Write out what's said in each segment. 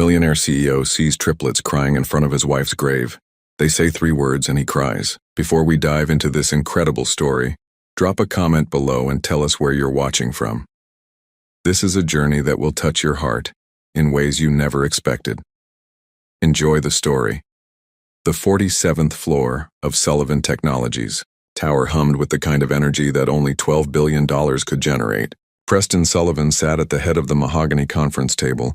Millionaire CEO sees triplets crying in front of his wife's grave. They say 3 words and he cries. Before we dive into this incredible story, drop a comment below and tell us where you're watching from. This is a journey that will touch your heart in ways you never expected. Enjoy the story. The 47th floor of Sullivan Technologies tower hummed with the kind of energy that only $12 billion could generate. Preston Sullivan sat at the head of the mahogany conference table,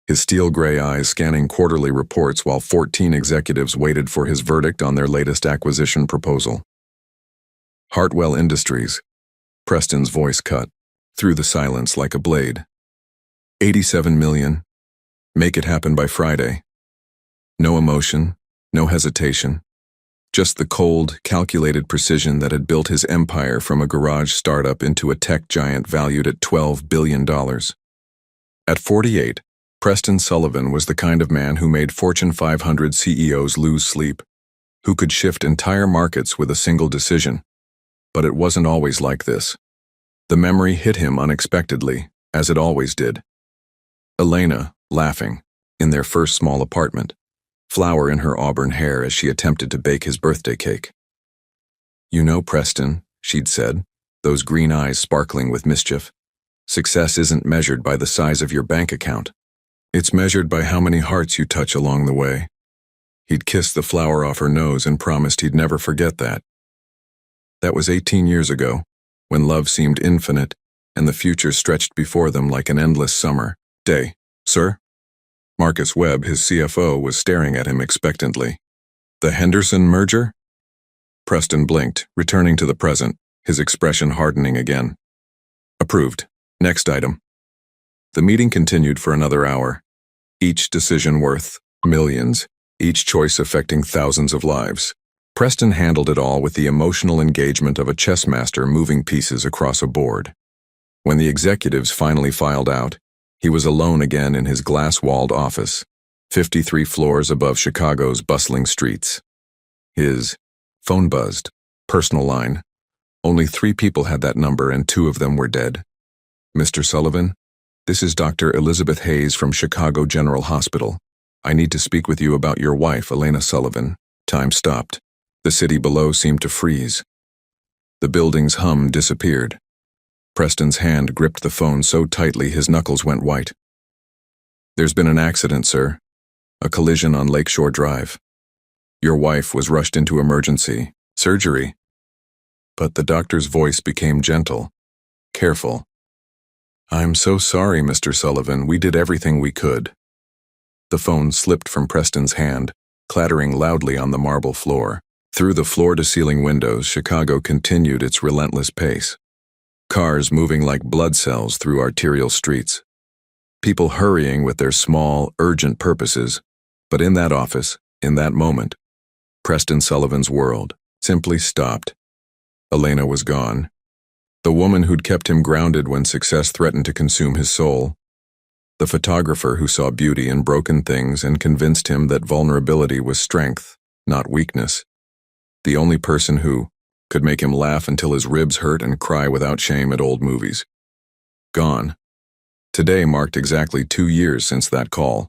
his steel gray eyes scanning quarterly reports while 14 executives waited for his verdict on their latest acquisition proposal. Hartwell Industries. Preston's voice cut through the silence like a blade. 87 million. Make it happen by Friday. No emotion, no hesitation. Just the cold, calculated precision that had built his empire from a garage startup into a tech giant valued at $12 billion. At 48, Preston Sullivan was the kind of man who made Fortune 500 CEOs lose sleep, who could shift entire markets with a single decision. But it wasn't always like this. The memory hit him unexpectedly, as it always did. Elena, laughing, in their first small apartment, flower in her auburn hair as she attempted to bake his birthday cake. "You know, Preston," she'd said, those green eyes sparkling with mischief, "success isn't measured by the size of your bank account. It's measured by how many hearts you touch along the way." He'd kissed the flower off her nose and promised he'd never forget that. That was 18 years ago, when love seemed infinite and the future stretched before them like an endless summer day. "Sir?" Marcus Webb, his CFO, was staring at him expectantly. "The Henderson merger?" Preston blinked, returning to the present, his expression hardening again. "Approved. Next item." The meeting continued for another hour. Each decision worth millions, each choice affecting thousands of lives. Preston handled it all with the emotional engagement of a chess master moving pieces across a board. When the executives finally filed out, he was alone again in his glass-walled office, 53 floors above Chicago's bustling streets. His phone buzzed. Personal line. Only 3 people had that number and 2 of them were dead. "Mr. Sullivan, this is Dr. Elizabeth Hayes from Chicago General Hospital. I need to speak with you about your wife, Elena Sullivan." Time stopped. The city below seemed to freeze. The building's hum disappeared. Preston's hand gripped the phone so tightly his knuckles went white. "There's been an accident, sir. A collision on Lakeshore Drive. Your wife was rushed into emergency surgery." But the doctor's voice became gentle, careful. "I'm so sorry, Mr. Sullivan. We did everything we could." The phone slipped from Preston's hand, clattering loudly on the marble floor. Through the floor-to-ceiling windows, Chicago continued its relentless pace. Cars moving like blood cells through arterial streets. People hurrying with their small, urgent purposes. But in that office, in that moment, Preston Sullivan's world simply stopped. Elena was gone. The woman who'd kept him grounded when success threatened to consume his soul. The photographer who saw beauty in broken things and convinced him that vulnerability was strength, not weakness. The only person who could make him laugh until his ribs hurt and cry without shame at old movies. Gone. Today marked exactly 2 years since that call.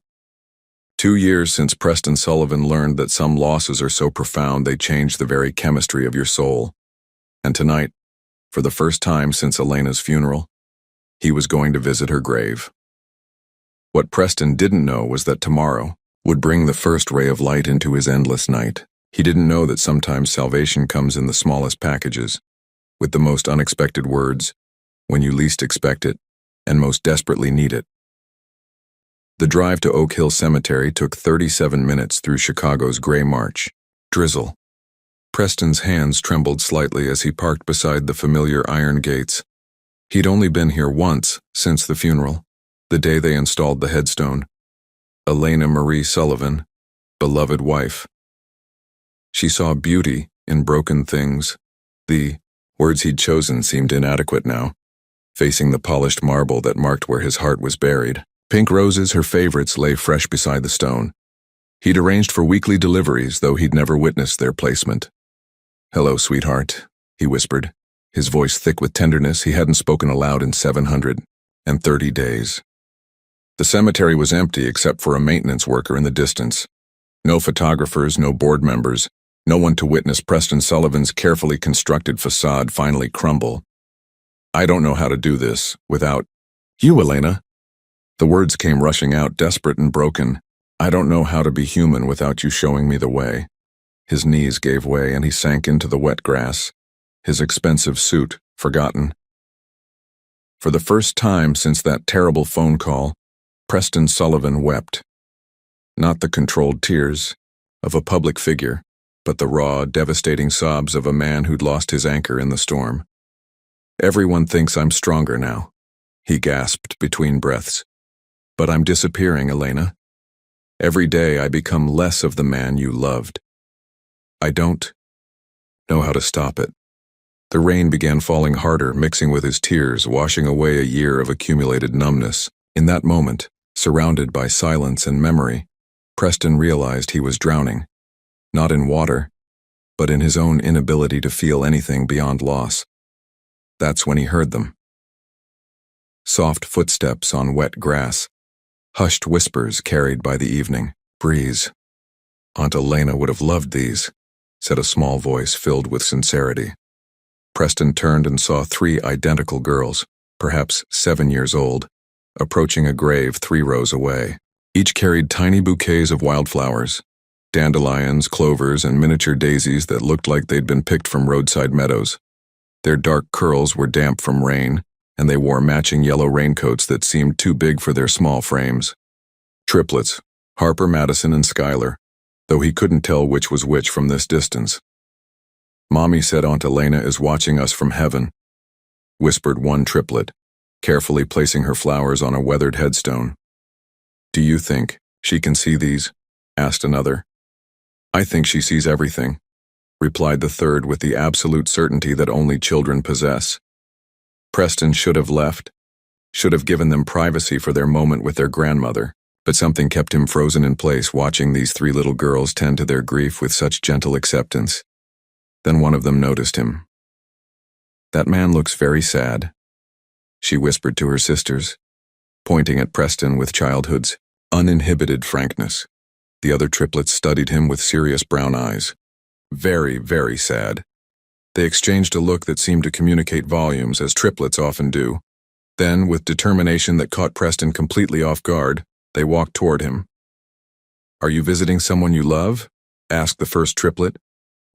2 years since Preston Sullivan learned that some losses are so profound they change the very chemistry of your soul. And tonight, for the first time since Elena's funeral, he was going to visit her grave. What Preston didn't know was that tomorrow would bring the first ray of light into his endless night. He didn't know that sometimes salvation comes in the smallest packages, with the most unexpected words, when you least expect it, and most desperately need it. The drive to Oak Hill Cemetery took 37 minutes through Chicago's gray March. Drizzle. Preston's hands trembled slightly as he parked beside the familiar iron gates. He'd only been here once since the funeral, the day they installed the headstone. Elena Marie Sullivan, beloved wife. She saw beauty in broken things. The words he'd chosen seemed inadequate now, facing the polished marble that marked where his heart was buried. Pink roses, her favorites, lay fresh beside the stone. He'd arranged for weekly deliveries, though he'd never witnessed their placement. "Hello, sweetheart," he whispered, his voice thick with tenderness he hadn't spoken aloud in 730 days. The cemetery was empty except for a maintenance worker in the distance. No photographers, no board members, no one to witness Preston Sullivan's carefully constructed facade finally crumble. I don't know how to do this without you, Elena. The words came rushing out, desperate and broken. I don't know how to be human without you showing me the way. His knees gave way and he sank into the wet grass, his expensive suit forgotten. For the first time since that terrible phone call, Preston Sullivan wept. Not the controlled tears of a public figure, but the raw, devastating sobs of a man who'd lost his anchor in the storm. Everyone thinks I'm stronger now, he gasped between breaths. But I'm disappearing, Elena. Every day I become less of the man you loved. I don't know how to stop it. The rain began falling harder, mixing with his tears, washing away a year of accumulated numbness. In that moment, surrounded by silence and memory, Preston realized he was drowning. Not in water, but in his own inability to feel anything beyond loss. That's when he heard them. Soft footsteps on wet grass, hushed whispers carried by the evening breeze. Aunt Elena would have loved these, said a small voice filled with sincerity. Preston turned and saw 3 identical girls, perhaps 7 years old, approaching a grave 3 rows away. Each carried tiny bouquets of wildflowers, dandelions, clovers, and miniature daisies that looked like they'd been picked from roadside meadows. Their dark curls were damp from rain, and they wore matching yellow raincoats that seemed too big for their small frames. Triplets, Harper, Madison, and Skylar, though he couldn't tell which was which from this distance. Mommy said Aunt Elena is watching us from heaven, whispered one triplet, carefully placing her flowers on a weathered headstone. Do you think she can see these? Asked another. I think she sees everything, replied the third with the absolute certainty that only children possess. Preston should have left, should have given them privacy for their moment with their grandmother, but something kept him frozen in place watching these 3 little girls tend to their grief with such gentle acceptance. Then one of them noticed him. That man looks very sad, she whispered to her sisters, pointing at Preston with childhood's uninhibited frankness. The other triplets studied him with serious brown eyes. Very, very sad. They exchanged a look that seemed to communicate volumes, as triplets often do. Then, with determination that caught Preston completely off guard, they walked toward him. Are you visiting someone you love? Asked the first triplet,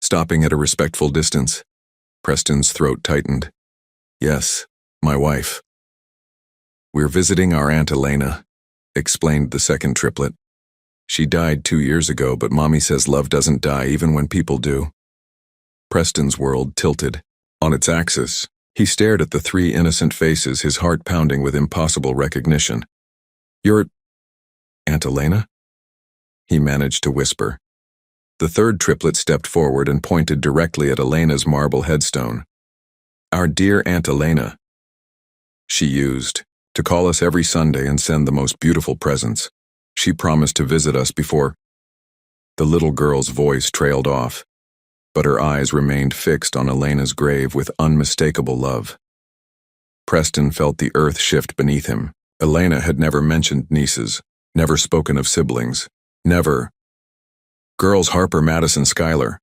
stopping at a respectful distance. Preston's throat tightened. Yes, my wife. We're visiting our Aunt Elena, explained the second triplet. She died 2 years ago, but Mommy says love doesn't die even when people do. Preston's world tilted. On its axis, he stared at the 3 innocent faces, his heart pounding with impossible recognition. You're Aunt Elena? He managed to whisper. The third triplet stepped forward and pointed directly at Elena's marble headstone. Our dear Aunt Elena, she used to call us every Sunday and send the most beautiful presents. She promised to visit us before. The little girl's voice trailed off, but her eyes remained fixed on Elena's grave with unmistakable love. Preston felt the earth shift beneath him. Elena had never mentioned nieces, never spoken of siblings, never. Girls Harper, Madison, Skylar.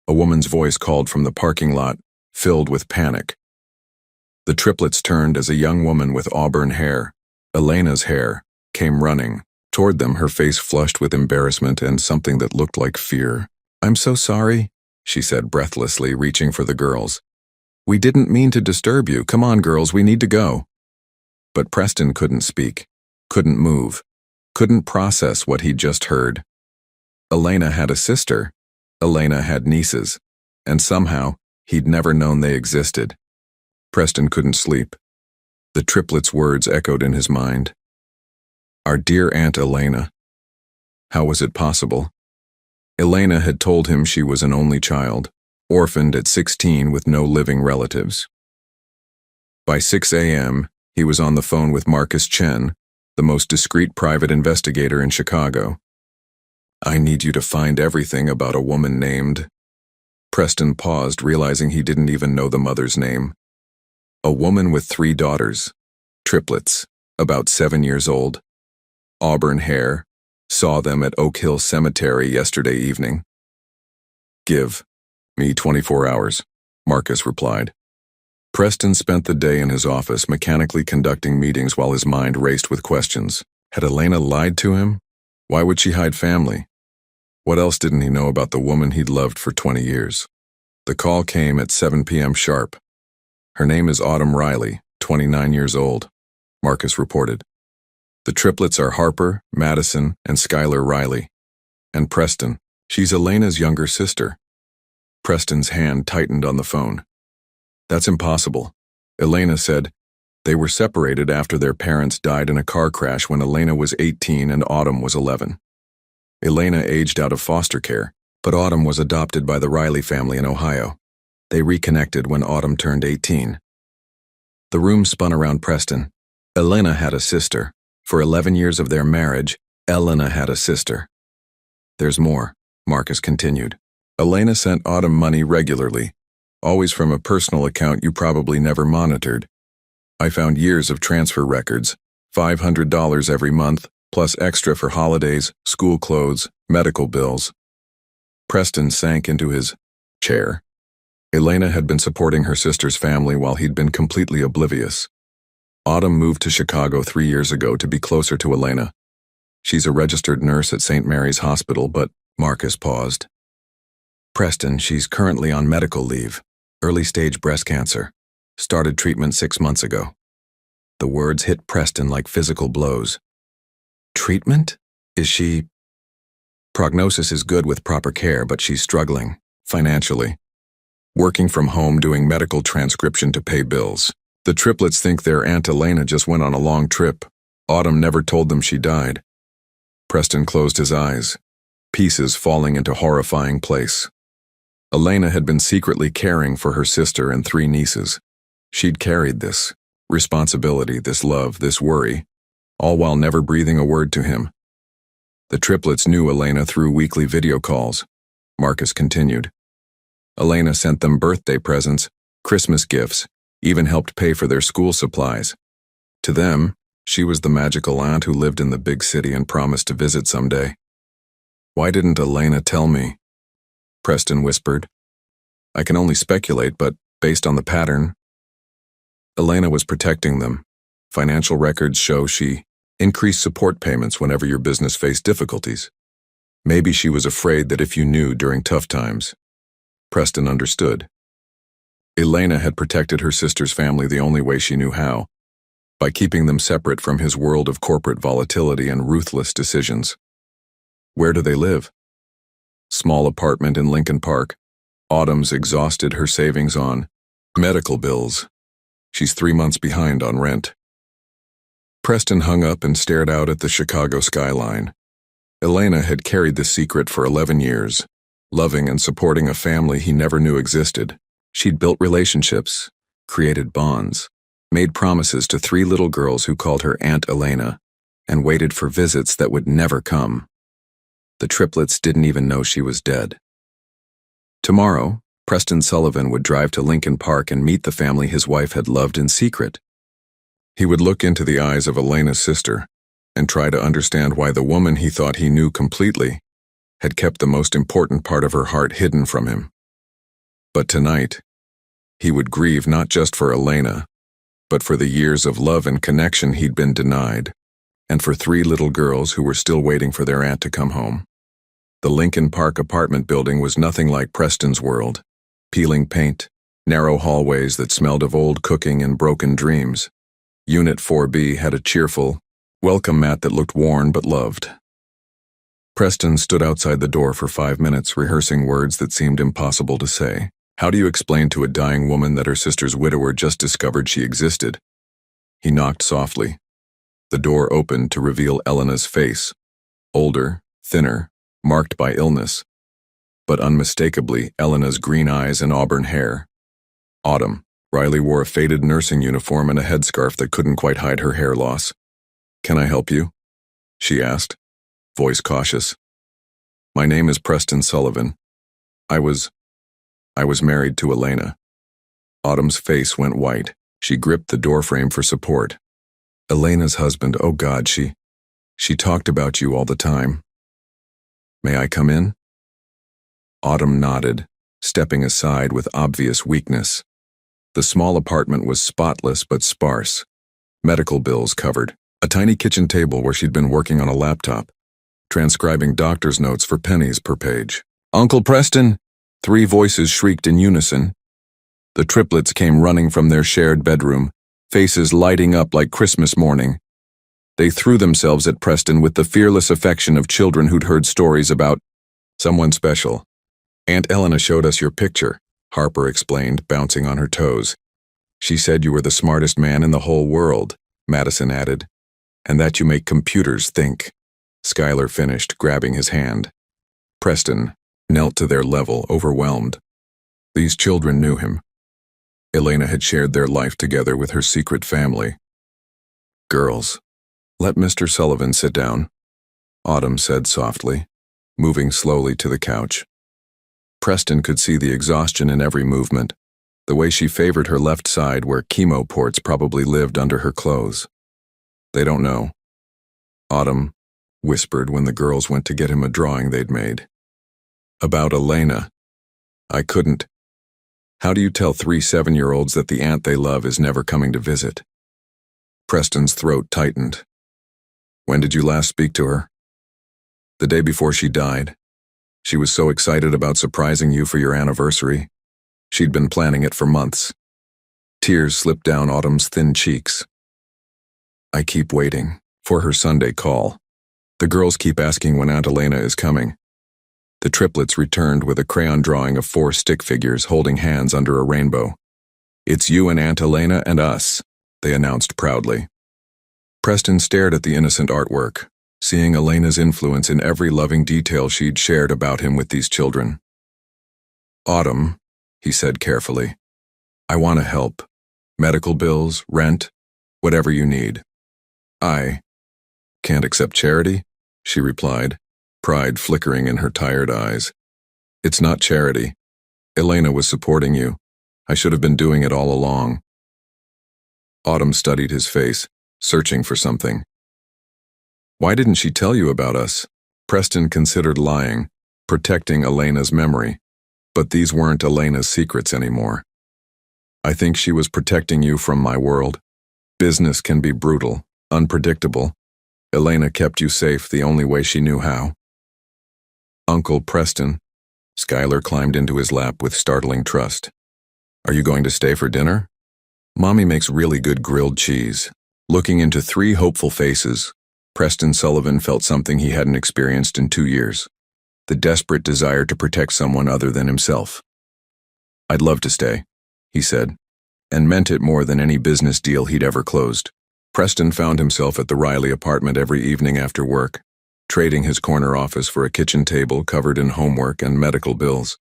A woman's voice called from the parking lot, filled with panic. The triplets turned as a young woman with auburn hair, Elena's hair, came running. Toward them, her face flushed with embarrassment and something that looked like fear. I'm so sorry, she said breathlessly, reaching for the girls. We didn't mean to disturb you. Come on, girls, we need to go. But Preston couldn't speak, couldn't move, couldn't process what he'd just heard. Elena had a sister, Elena had nieces, and somehow he'd never known they existed. Preston couldn't sleep. The triplets' words echoed in his mind. Our dear Aunt Elena. How was it possible? Elena had told him she was an only child, orphaned at 16 with no living relatives. By 6 a.m., he was on the phone with Marcus Chen, the most discreet private investigator in Chicago. I need you to find everything about a woman named. Preston paused, realizing he didn't even know the mother's name. A woman with 3 daughters, triplets, about 7 years old. Auburn hair. Saw them at Oak Hill Cemetery yesterday evening. Give me 24 hours, Marcus replied. Preston spent the day in his office mechanically conducting meetings while his mind raced with questions. Had Elena lied to him? Why would she hide family? What else didn't he know about the woman he'd loved for 20 years? The call came at 7 p.m. sharp. Her name is Autumn Riley, 29 years old, Marcus reported. The triplets are Harper, Madison, and Skylar Riley. And Preston, she's Elena's younger sister. Preston's hand tightened on the phone. That's impossible. Elena said they were separated after their parents died in a car crash when Elena was 18 and Autumn was 11. Elena aged out of foster care, but Autumn was adopted by the Riley family in Ohio. They reconnected when Autumn turned 18. The room spun around Preston. Elena had a sister. For 11 years of their marriage, Elena had a sister. There's more, Marcus continued. Elena sent Autumn money regularly, always from a personal account you probably never monitored. I found years of transfer records, $500 every month, plus extra for holidays, school clothes, medical bills. Preston sank into his chair. Elena had been supporting her sister's family while he'd been completely oblivious. Autumn moved to Chicago 3 years ago to be closer to Elena. She's a registered nurse at St. Mary's Hospital, but Marcus paused. Preston, she's currently on medical leave. Early-stage breast cancer. Started treatment 6 months ago. The words hit Preston like physical blows. Treatment? Is she... Prognosis is good with proper care, but she's struggling, financially. Working from home doing medical transcription to pay bills. The triplets think their Aunt Elena just went on a long trip. Autumn never told them she died. Preston closed his eyes, pieces falling into horrifying place. Elena had been secretly caring for her sister and 3 nieces. She'd carried this responsibility, this love, this worry, all while never breathing a word to him. The triplets knew Elena through weekly video calls. Marcus continued. Elena sent them birthday presents, Christmas gifts, even helped pay for their school supplies. To them, she was the magical aunt who lived in the big city and promised to visit someday. Why didn't Elena tell me? Preston whispered. I can only speculate, but based on the pattern, Elena was protecting them. Financial records show she increased support payments whenever your business faced difficulties. Maybe she was afraid that if you knew during tough times. Preston understood. Elena had protected her sister's family the only way she knew how, by keeping them separate from his world of corporate volatility and ruthless decisions. Where do they live? Small apartment in Lincoln Park. Autumn's exhausted her savings on medical bills. She's 3 months behind on rent. Preston hung up and stared out at the Chicago skyline. Elena had carried this secret for 11 years, loving and supporting a family he never knew existed. She'd built relationships, created bonds, made promises to 3 little girls who called her Aunt Elena, and waited for visits that would never come. The triplets didn't even know she was dead. Tomorrow, Preston Sullivan would drive to Lincoln Park and meet the family his wife had loved in secret. He would look into the eyes of Elena's sister and try to understand why the woman he thought he knew completely had kept the most important part of her heart hidden from him. But tonight, he would grieve not just for Elena, but for the years of love and connection he'd been denied, and for 3 little girls who were still waiting for their aunt to come home. The Lincoln Park apartment building was nothing like Preston's world. Peeling paint, narrow hallways that smelled of old cooking and broken dreams. Unit 4B had a cheerful, welcome mat that looked worn but loved. Preston stood outside the door for 5 minutes, rehearsing words that seemed impossible to say. How do you explain to a dying woman that her sister's widower just discovered she existed? He knocked softly. The door opened to reveal Elena's face. Older, thinner, marked by illness. But unmistakably Elena's green eyes and auburn hair. Autumn. Riley wore a faded nursing uniform and a headscarf that couldn't quite hide her hair loss. Can I help you? She asked, voice cautious. My name is Preston Sullivan. I was married to Elena. Autumn's face went white. She gripped the doorframe for support. Elena's husband, oh God, she talked about you all the time. May I come in? Autumn nodded, stepping aside with obvious weakness. The small apartment was spotless but sparse. Medical bills covered. A tiny kitchen table where she'd been working on a laptop, transcribing doctor's notes for pennies per page. Uncle Preston! 3 voices shrieked in unison. The triplets came running from their shared bedroom, faces lighting up like Christmas morning. They threw themselves at Preston with the fearless affection of children who'd heard stories about someone special. Aunt Elena showed us your picture, Harper explained, bouncing on her toes. She said you were the smartest man in the whole world, Madison added, and that you make computers think. Schuyler finished, grabbing his hand. Preston knelt to their level, overwhelmed. These children knew him. Elena had shared their life together with her secret family. Girls, let Mr. Sullivan sit down, Autumn said softly, moving slowly to the couch. Preston could see the exhaustion in every movement, the way she favored her left side where chemo ports probably lived under her clothes. They don't know, Autumn whispered when the girls went to get him a drawing they'd made. About Elena. I couldn't. How do you tell 3 7-year-olds that the aunt they love is never coming to visit? Preston's throat tightened. When did you last speak to her? The day before she died. She was so excited about surprising you for your anniversary. She'd been planning it for months. Tears slipped down Autumn's thin cheeks. I keep waiting for her Sunday call. The girls keep asking when Aunt Elena is coming. The triplets returned with a crayon drawing of 4 stick figures holding hands under a rainbow. It's you and Aunt Elena and us, they announced proudly. Preston stared at the innocent artwork, seeing Elena's influence in every loving detail she'd shared about him with these children. Autumn, he said carefully, I want to help. Medical bills, rent, whatever you need. I can't accept charity, she replied, pride flickering in her tired eyes. It's not charity. Elena was supporting you. I should have been doing it all along. Autumn studied his face, searching for something. Why didn't she tell you about us? Preston considered lying, protecting Elena's memory. But these weren't Elena's secrets anymore. I think she was protecting you from my world. Business can be brutal, unpredictable. Elena kept you safe the only way she knew how. Uncle Preston. Schuyler climbed into his lap with startling trust. Are you going to stay for dinner? Mommy makes really good grilled cheese. Looking into 3 hopeful faces, Preston Sullivan felt something he hadn't experienced in 2 years. The desperate desire to protect someone other than himself. I'd love to stay, he said, and meant it more than any business deal he'd ever closed. Preston found himself at the Riley apartment every evening after work, trading his corner office for a kitchen table covered in homework and medical bills.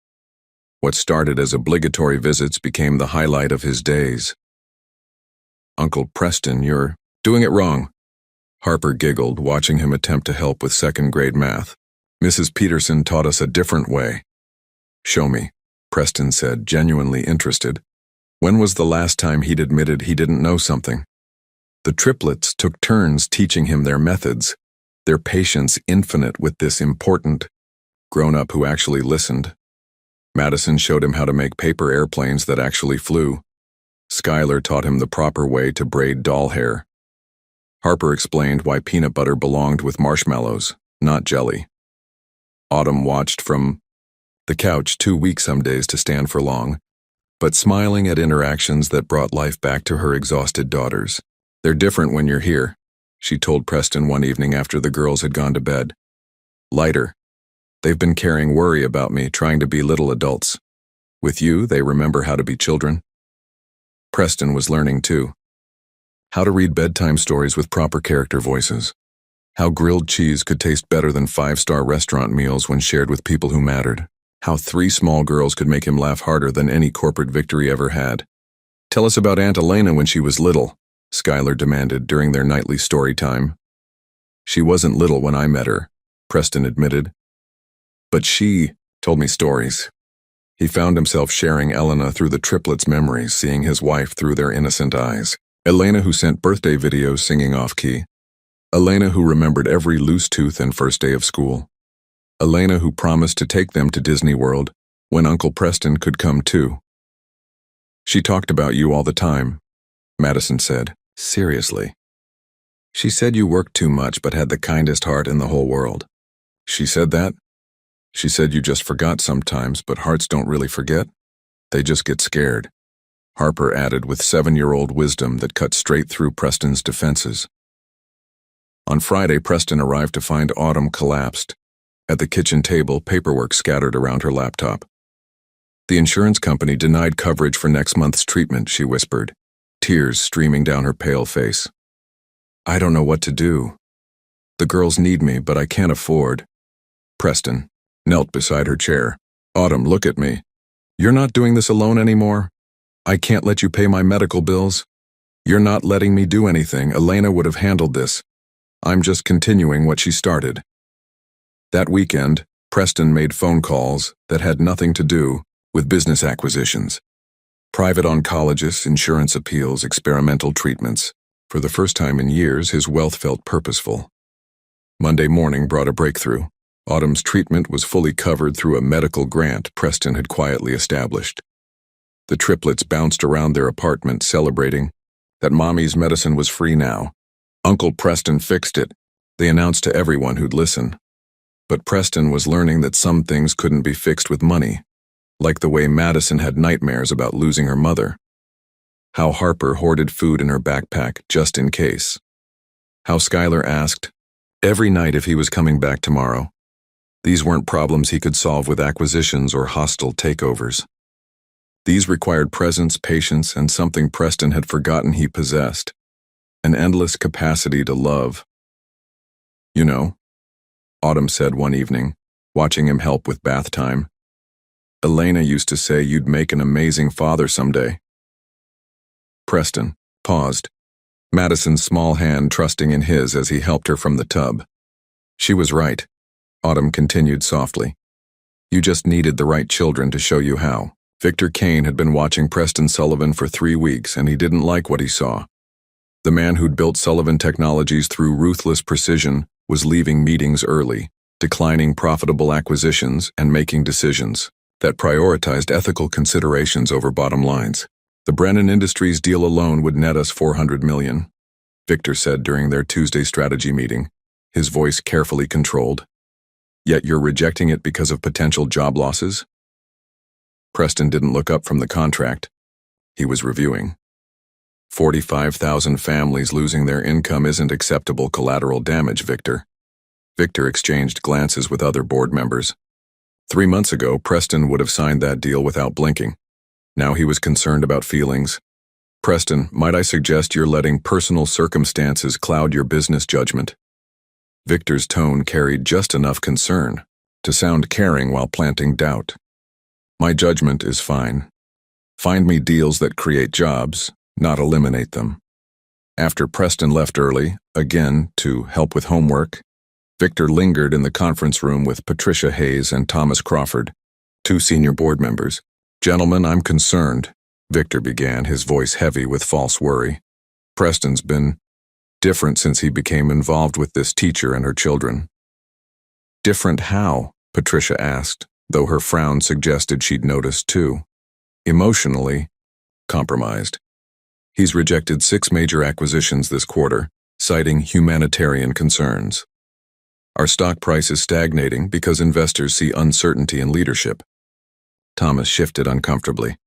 What started as obligatory visits became the highlight of his days. Uncle Preston, you're doing it wrong. Harper giggled, watching him attempt to help with 2nd-grade math. Mrs. Peterson taught us a different way. Show me, Preston said, genuinely interested. When was the last time he'd admitted he didn't know something? The triplets took turns teaching him their methods, their patience infinite with this important grown-up who actually listened. Madison showed him how to make paper airplanes that actually flew. Schuyler taught him the proper way to braid doll hair. Harper explained why peanut butter belonged with marshmallows, not jelly. Autumn watched from the couch, too weak some days to stand for long, but smiling at interactions that brought life back to her exhausted daughters. They're different when you're here, she told Preston one evening after the girls had gone to bed. Lighter. They've been carrying worry about me, trying to be little adults. With you, they remember how to be children. Preston was learning too. How to read bedtime stories with proper character voices. How grilled cheese could taste better than 5-star restaurant meals when shared with people who mattered. How 3 small girls could make him laugh harder than any corporate victory ever had. Tell us about Aunt Elena when she was little, Schuyler demanded during their nightly story time. She wasn't little when I met her, Preston admitted. But she told me stories. He found himself sharing Elena through the triplets' memories, seeing his wife through their innocent eyes. Elena, who sent birthday videos singing off-key. Elena, who remembered every loose tooth and first day of school. Elena, who promised to take them to Disney World when Uncle Preston could come too. She talked about you all the time, Madison said. Seriously. She said you worked too much but had the kindest heart in the whole world. She said that? She said you just forgot sometimes, but hearts don't really forget. They just get scared. Harper added with 7-year-old wisdom that cut straight through Preston's defenses. On Friday, Preston arrived to find Autumn collapsed. At the kitchen table, paperwork scattered around her laptop. The insurance company denied coverage for next month's treatment, she whispered, tears streaming down her pale face. I don't know what to do. The girls need me, but I can't afford. Preston knelt beside her chair. Autumn, look at me. You're not doing this alone anymore. I can't let you pay my medical bills. You're not letting me do anything. Elena would have handled this. I'm just continuing what she started. That weekend, Preston made phone calls that had nothing to do with business acquisitions. Private oncologists, insurance appeals, experimental treatments. For the first time in years, his wealth felt purposeful. Monday morning brought a breakthrough. Autumn's treatment was fully covered through a medical grant Preston had quietly established. The triplets bounced around their apartment celebrating that Mommy's medicine was free now. Uncle Preston fixed it, they announced to everyone who'd listen. But Preston was learning that some things couldn't be fixed with money, like the way Madison had nightmares about losing her mother. How Harper hoarded food in her backpack just in case. How Skylar asked every night if he was coming back tomorrow. These weren't problems he could solve with acquisitions or hostile takeovers. These required presence, patience, and something Preston had forgotten he possessed. An endless capacity to love. You know, Autumn said one evening, watching him help with bath time. Elena used to say you'd make an amazing father someday. Preston paused, Madison's small hand trusting in his as he helped her from the tub. She was right, Autumn continued softly. You just needed the right children to show you how. Victor Kane had been watching Preston Sullivan for 3 weeks and he didn't like what he saw. The man who'd built Sullivan Technologies through ruthless precision was leaving meetings early, declining profitable acquisitions and making decisions that prioritized ethical considerations over bottom lines. The Brennan Industries deal alone would net us $400 million, Victor said during their Tuesday strategy meeting, his voice carefully controlled. Yet you're rejecting it because of potential job losses? Preston didn't look up from the contract. He was reviewing. 45,000 families losing their income isn't acceptable collateral damage, Victor. Victor exchanged glances with other board members. 3 months ago, Preston would have signed that deal without blinking. Now he was concerned about feelings. Preston, might I suggest you're letting personal circumstances cloud your business judgment? Victor's tone carried just enough concern to sound caring while planting doubt. My judgment is fine. Find me deals that create jobs, not eliminate them. After Preston left early, again to help with homework, Victor lingered in the conference room with Patricia Hayes and Thomas Crawford, 2 senior board members. Gentlemen, I'm concerned, Victor began, his voice heavy with false worry. Preston's been different since he became involved with this teacher and her children. Different how? Patricia asked, though her frown suggested she'd noticed too. Emotionally compromised. He's rejected 6 major acquisitions this quarter, citing humanitarian concerns. Our stock price is stagnating because investors see uncertainty in leadership. Thomas shifted uncomfortably.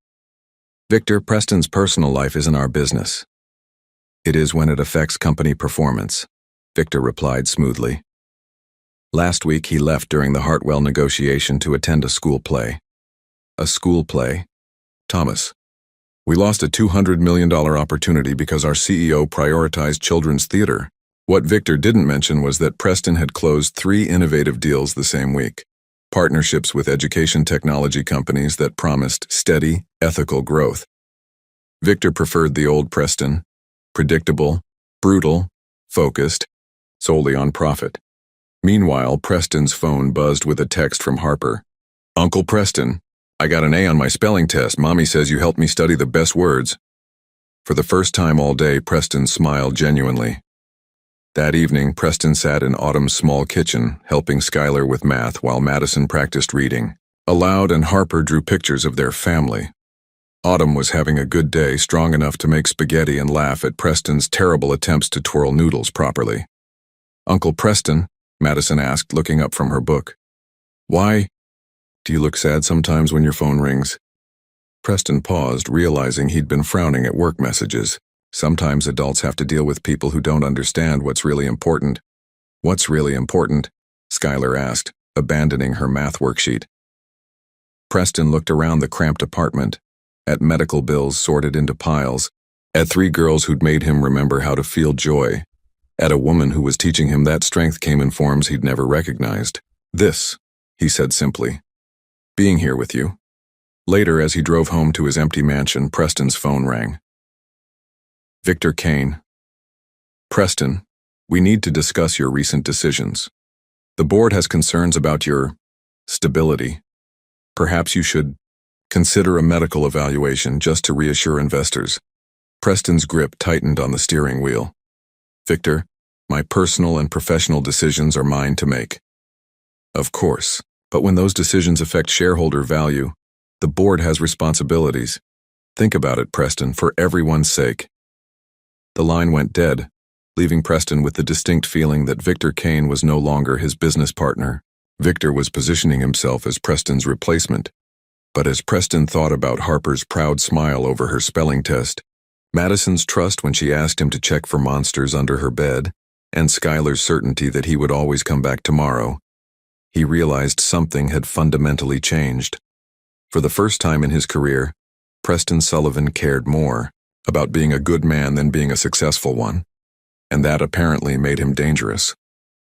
Victor, Preston's personal life isn't our business. It is when it affects company performance, Victor replied smoothly. Last week he left during the Hartwell negotiation to attend a school play. A school play? Thomas. We lost a $200 million opportunity because our CEO prioritized children's theater. What Victor didn't mention was that Preston had closed 3 innovative deals the same week. Partnerships with education technology companies that promised steady, ethical growth. Victor preferred the old Preston, predictable, brutal, focused, solely on profit. Meanwhile, Preston's phone buzzed with a text from Harper. Uncle Preston, I got an A on my spelling test. Mommy says you helped me study the best words. For the first time all day, Preston smiled genuinely. That evening, Preston sat in Autumn's small kitchen, helping Skylar with math while Madison practiced reading. Aloud, and Harper drew pictures of their family. Autumn was having a good day, strong enough to make spaghetti and laugh at Preston's terrible attempts to twirl noodles properly. "Uncle Preston?" Madison asked, looking up from her book. "Why? Do you look sad sometimes when your phone rings?" Preston paused, realizing he'd been frowning at work messages. Sometimes adults have to deal with people who don't understand what's really important. "What's really important?" Skylar asked, abandoning her math worksheet. Preston looked around the cramped apartment, at medical bills sorted into piles, at 3 girls who'd made him remember how to feel joy, at a woman who was teaching him that strength came in forms he'd never recognized. "This," he said simply. "Being here with you." Later, as he drove home to his empty mansion, Preston's phone rang. Victor Kane. "Preston, we need to discuss your recent decisions. The board has concerns about your stability. Perhaps you should consider a medical evaluation just to reassure investors." Preston's grip tightened on the steering wheel. "Victor, my personal and professional decisions are mine to make." "Of course, but when those decisions affect shareholder value, the board has responsibilities. Think about it, Preston, for everyone's sake." The line went dead, leaving Preston with the distinct feeling that Victor Kane was no longer his business partner. Victor was positioning himself as Preston's replacement. But as Preston thought about Harper's proud smile over her spelling test, Madison's trust when she asked him to check for monsters under her bed, and Skylar's certainty that he would always come back tomorrow, he realized something had fundamentally changed. For the first time in his career, Preston Sullivan cared more about being a good man than being a successful one, and that apparently made him dangerous.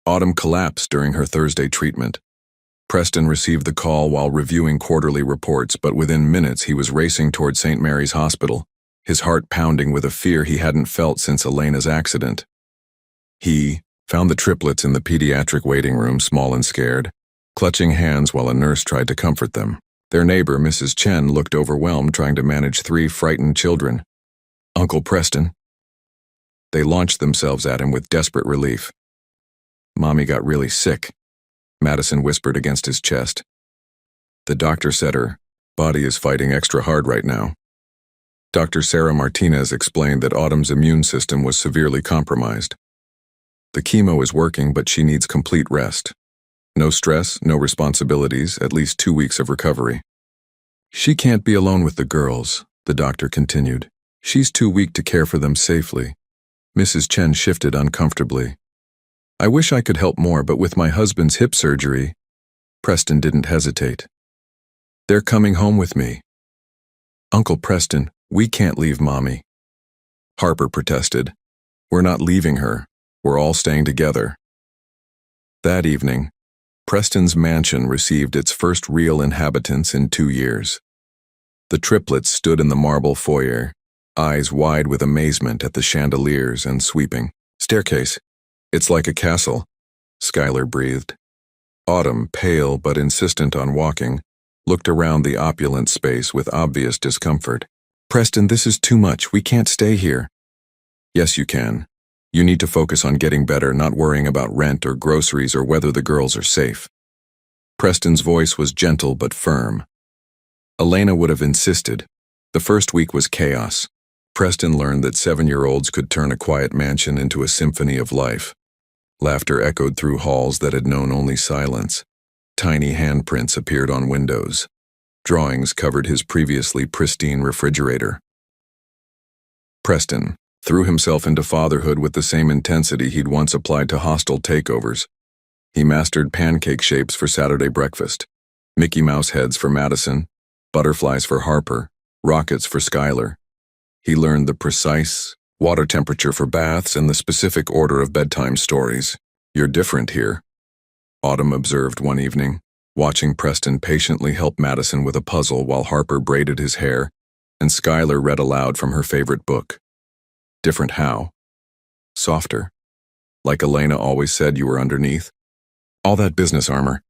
Autumn collapsed during her Thursday treatment. Preston received the call while reviewing quarterly reports, but within minutes he was racing toward St. Mary's Hospital, his heart pounding with a fear he hadn't felt since Elena's accident. He found the triplets in the pediatric waiting room, small and scared, clutching hands while a nurse tried to comfort them. Their neighbor, Mrs. Chen, looked overwhelmed trying to manage 3 frightened children. "Uncle Preston." They launched themselves at him with desperate relief. "Mommy got really sick," Madison whispered against his chest. "The doctor said her body is fighting extra hard right now." Dr. Sarah Martinez explained that Autumn's immune system was severely compromised. "The chemo is working, but she needs complete rest. No stress, no responsibilities, at least 2 weeks of recovery." "She can't be alone with the girls," the doctor continued. "She's too weak to care for them safely." Mrs. Chen shifted uncomfortably. "I wish I could help more, but with my husband's hip surgery..." Preston didn't hesitate. "They're coming home with me." "Uncle Preston, we can't leave Mommy." Harper protested. "We're not leaving her. We're all staying together." That evening, Preston's mansion received its first real inhabitants in 2 years. The triplets stood in the marble foyer, eyes wide with amazement at the chandeliers and sweeping staircase. "It's like a castle," Skylar breathed. Autumn, pale but insistent on walking, looked around the opulent space with obvious discomfort. "Preston, this is too much. We can't stay here." "Yes, you can. You need to focus on getting better, not worrying about rent or groceries or whether the girls are safe." Preston's voice was gentle but firm. Elena would have insisted. The first week was chaos. Preston learned that 7-year-olds could turn a quiet mansion into a symphony of life. Laughter echoed through halls that had known only silence. Tiny handprints appeared on windows. Drawings covered his previously pristine refrigerator. Preston threw himself into fatherhood with the same intensity he'd once applied to hostile takeovers. He mastered pancake shapes for Saturday breakfast, Mickey Mouse heads for Madison, butterflies for Harper, rockets for Skylar. He learned the precise water temperature for baths and the specific order of bedtime stories. "You're different here," Autumn observed one evening, watching Preston patiently help Madison with a puzzle while Harper braided his hair and Skylar read aloud from her favorite book. "Different how?" "Softer. Like Elena always said you were underneath. All that business armor."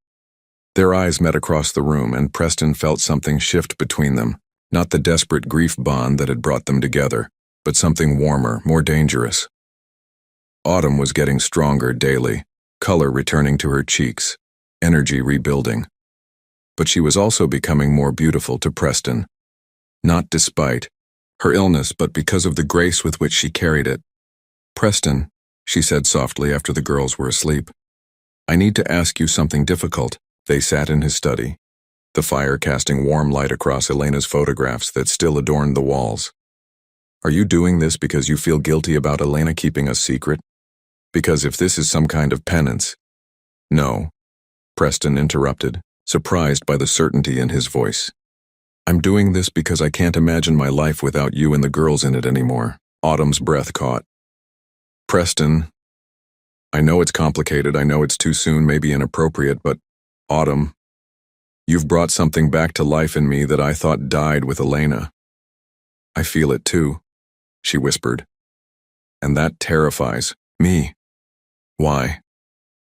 Their eyes met across the room, and Preston felt something shift between them, not the desperate grief bond that had brought them together, but something warmer, more dangerous. Autumn was getting stronger daily, color returning to her cheeks, energy rebuilding. But she was also becoming more beautiful to Preston. Not despite her illness, but because of the grace with which she carried it. "Preston," she said softly after the girls were asleep, "I need to ask you something difficult." They sat in his study, the fire casting warm light across Elena's photographs that still adorned the walls. "Are you doing this because you feel guilty about Elena keeping a secret? Because if this is some kind of penance—" "No," Preston interrupted, surprised by the certainty in his voice. "I'm doing this because I can't imagine my life without you and the girls in it anymore." Autumn's breath caught. "Preston, I know it's complicated, I know it's too soon, maybe inappropriate, but Autumn, you've brought something back to life in me that I thought died with Elena. I feel it too," she whispered. "And that terrifies me." "Why?"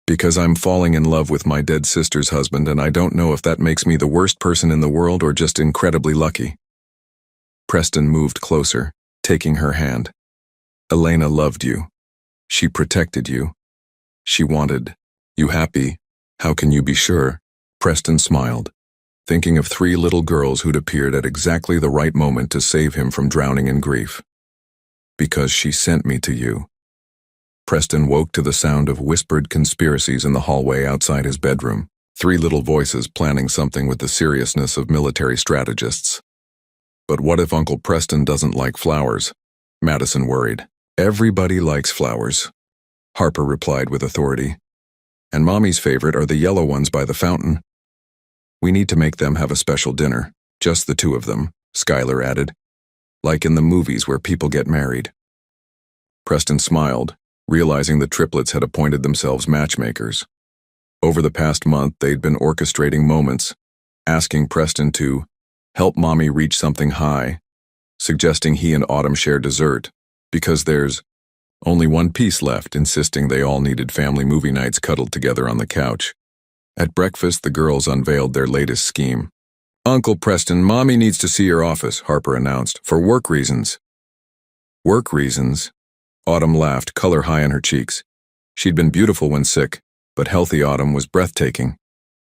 "Because I'm falling in love with my dead sister's husband, and I don't know if that makes me the worst person in the world or just incredibly lucky." Preston moved closer, taking her hand. "Elena loved you. She protected you. She wanted you happy. How can you be sure?" Preston smiled, thinking of 3 little girls who'd appeared at exactly the right moment to save him from drowning in grief. "Because she sent me to you." Preston woke to the sound of whispered conspiracies in the hallway outside his bedroom, 3 little voices planning something with the seriousness of military strategists. "But what if Uncle Preston doesn't like flowers?" Madison worried. "Everybody likes flowers," Harper replied with authority. "And Mommy's favorite are the yellow ones by the fountain. We need to make them have a special dinner, just the 2 of them," Skylar added. "Like in the movies where people get married." Preston smiled, realizing the triplets had appointed themselves matchmakers. Over the past month, they'd been orchestrating moments, asking Preston to help Mommy reach something high, suggesting he and Autumn share dessert, because there's only one piece left, insisting they all needed family movie nights cuddled together on the couch. At breakfast, the girls unveiled their latest scheme. "Uncle Preston, Mommy needs to see your office," Harper announced, "for work reasons." "Work reasons?" Autumn laughed, color high in her cheeks. She'd been beautiful when sick, but healthy Autumn was breathtaking.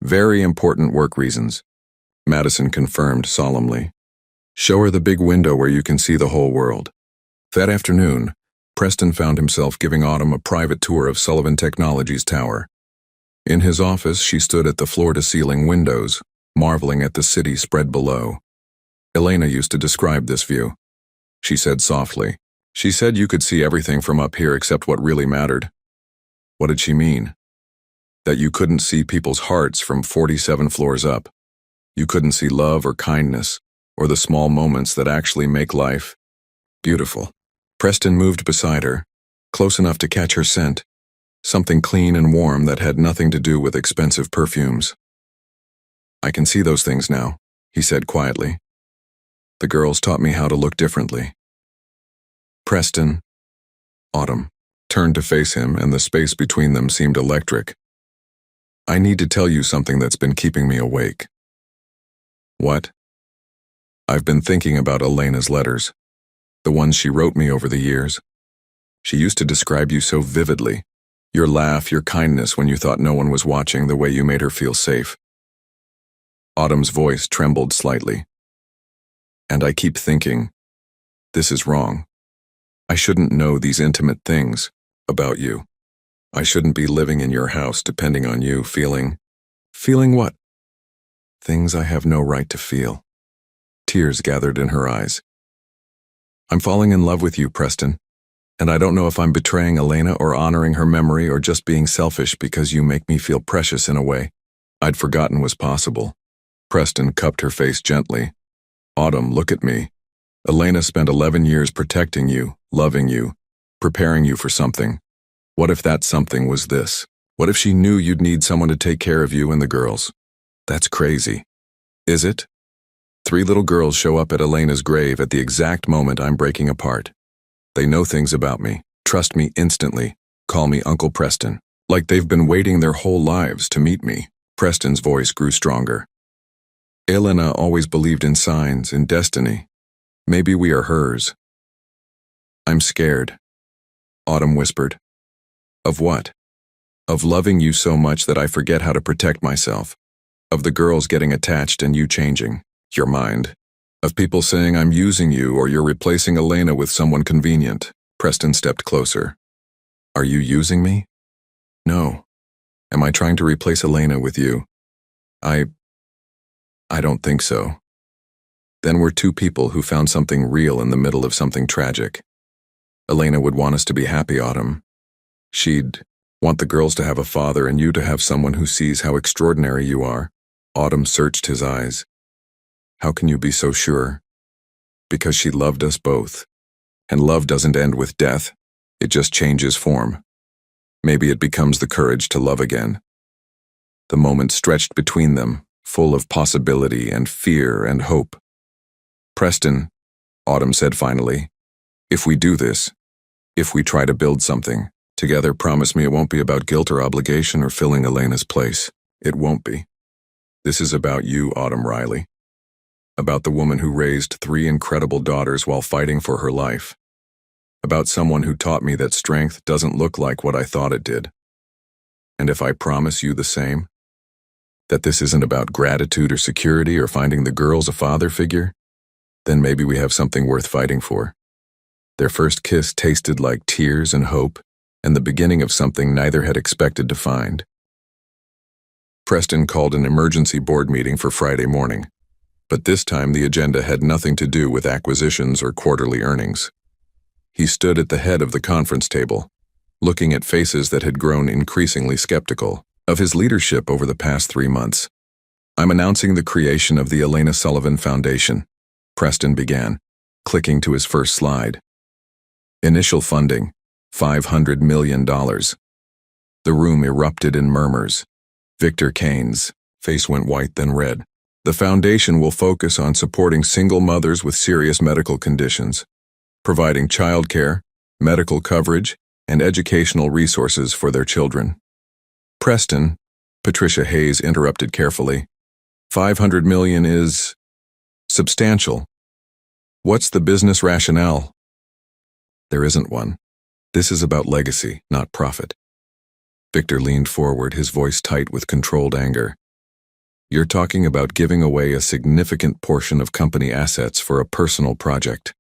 "Very important work reasons," Madison confirmed solemnly. "Show her the big window where you can see the whole world." That afternoon, Preston found himself giving Autumn a private tour of Sullivan Technologies Tower. In his office, she stood at the floor-to-ceiling windows, marveling at the city spread below. "Elena used to describe this view," she said softly. "She said you could see everything from up here except what really mattered." "What did she mean?" "That you couldn't see people's hearts from 47 floors up. You couldn't see love or kindness, or the small moments that actually make life beautiful." Preston moved beside her, close enough to catch her scent, something clean and warm that had nothing to do with expensive perfumes. "I can see those things now," he said quietly. "The girls taught me how to look differently." "Preston." Autumn turned to face him, and the space between them seemed electric. "I need to tell you something that's been keeping me awake." "What?" "I've been thinking about Elena's letters, the ones she wrote me over the years. She used to describe you so vividly. Your laugh, your kindness when you thought no one was watching, the way you made her feel safe." Autumn's voice trembled slightly. "And I keep thinking, this is wrong. I shouldn't know these intimate things about you. I shouldn't be living in your house depending on you, feeling what? Things I have no right to feel." Tears gathered in her eyes. "I'm falling in love with you, Preston, and I don't know if I'm betraying Elena or honoring her memory or just being selfish because you make me feel precious in a way I'd forgotten was possible." Preston cupped her face gently. "Autumn, look at me. Elena spent 11 years protecting you, loving you, preparing you for something. What if that something was this? What if she knew you'd need someone to take care of you and the girls? That's crazy. Is it? 3 little girls show up at Elena's grave at the exact moment I'm breaking apart. They know things about me, trust me instantly, call me Uncle Preston, like they've been waiting their whole lives to meet me." Preston's voice grew stronger. "Elena always believed in signs, in destiny. Maybe we are hers." I'm scared, Autumn whispered. Of what? Of loving you so much that I forget how to protect myself. Of the girls getting attached and you changing your mind. Of people saying I'm using you or you're replacing Elena with someone convenient. Preston stepped closer. Are you using me? No. Am I trying to replace Elena with you? I don't think so. Then we're two people who found something real in the middle of something tragic. Elena would want us to be happy, Autumn. She'd want the girls to have a father and you to have someone who sees how extraordinary you are. Autumn searched his eyes. How can you be so sure? Because she loved us both. And love doesn't end with death. It just changes form. Maybe it becomes the courage to love again. The moment stretched between them, full of possibility and fear and hope. Preston, Autumn said finally, if we do this, if we try to build something, together, promise me it won't be about guilt or obligation or filling Elena's place. It won't be. This is about you, Autumn Riley. About the woman who raised 3 incredible daughters while fighting for her life. About someone who taught me that strength doesn't look like what I thought it did. And if I promise you the same, that this isn't about gratitude or security or finding the girls a father figure, then maybe we have something worth fighting for. Their first kiss tasted like tears and hope, and the beginning of something neither had expected to find. Preston called an emergency board meeting for Friday morning, but this time the agenda had nothing to do with acquisitions or quarterly earnings. He stood at the head of the conference table, looking at faces that had grown increasingly skeptical of his leadership over the past 3 months. I'm announcing the creation of the Elena Sullivan Foundation, Preston began, clicking to his first slide. Initial funding, $500 million. The room erupted in murmurs. Victor Kane's face went white then red. The foundation will focus on supporting single mothers with serious medical conditions, providing childcare, medical coverage, and educational resources for their children. Preston, Patricia Hayes interrupted carefully. $500 million is substantial. What's the business rationale? There isn't one. This is about legacy, not profit. Victor leaned forward, his voice tight with controlled anger. You're talking about giving away a significant portion of company assets for a personal project.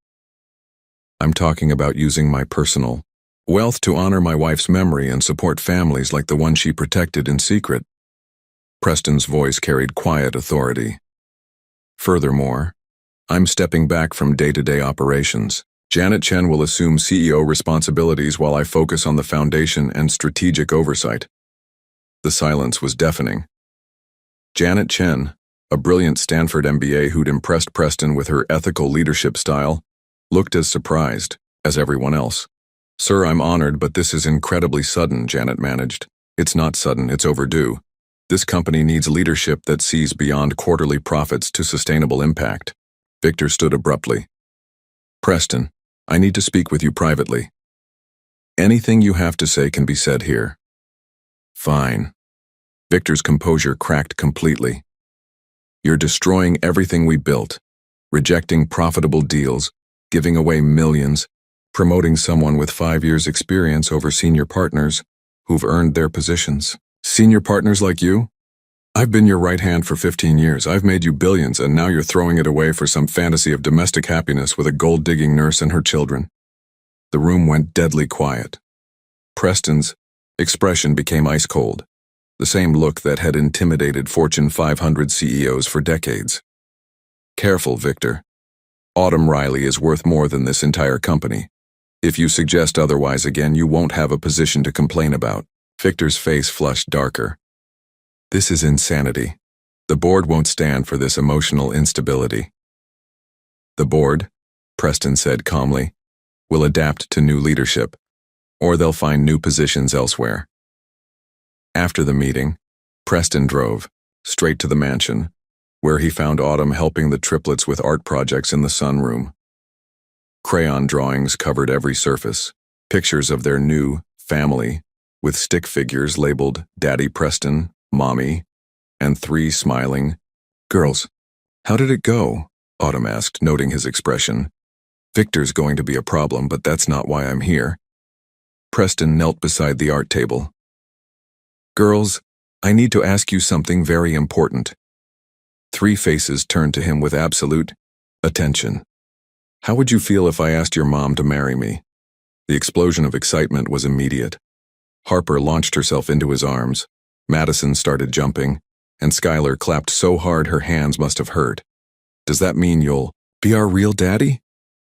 I'm talking about using my personal wealth to honor my wife's memory and support families like the one she protected in secret. Preston's voice carried quiet authority. Furthermore, I'm stepping back from day-to-day operations. Janet Chen will assume CEO responsibilities while I focus on the foundation and strategic oversight. The silence was deafening. Janet Chen, a brilliant Stanford MBA who'd impressed Preston with her ethical leadership style, looked as surprised as everyone else. Sir, I'm honored, but this is incredibly sudden, Janet managed. It's not sudden, it's overdue. This company needs leadership that sees beyond quarterly profits to sustainable impact. Victor stood abruptly. Preston, I need to speak with you privately. Anything you have to say can be said here. Fine. Victor's composure cracked completely. You're destroying everything we built, rejecting profitable deals, giving away millions, promoting someone with 5 years' experience over senior partners who've earned their positions. Senior partners like you? I've been your right hand for 15 years. I've made you billions, and now you're throwing it away for some fantasy of domestic happiness with a gold-digging nurse and her children. The room went deadly quiet. Preston's expression became ice-cold, the same look that had intimidated Fortune 500 CEOs for decades. Careful, Victor. Autumn Riley is worth more than this entire company. If you suggest otherwise again, you won't have a position to complain about. Victor's face flushed darker. This is insanity. The board won't stand for this emotional instability. The board, Preston said calmly, will adapt to new leadership, or they'll find new positions elsewhere. After the meeting, Preston drove straight to the mansion, where he found Autumn helping the triplets with art projects in the sunroom. Crayon drawings covered every surface, pictures of their new family, with stick figures labeled Daddy Preston, Mommy, and 3 smiling girls. How did it go? Autumn asked, noting his expression. Victor's going to be a problem, but that's not why I'm here. Preston knelt beside the art table. Girls, I need to ask you something very important. Three faces turned to him with absolute attention. How would you feel if I asked your mom to marry me? The explosion of excitement was immediate. Harper launched herself into his arms. Madison started jumping, and Skylar clapped so hard her hands must have hurt. Does that mean you'll be our real daddy?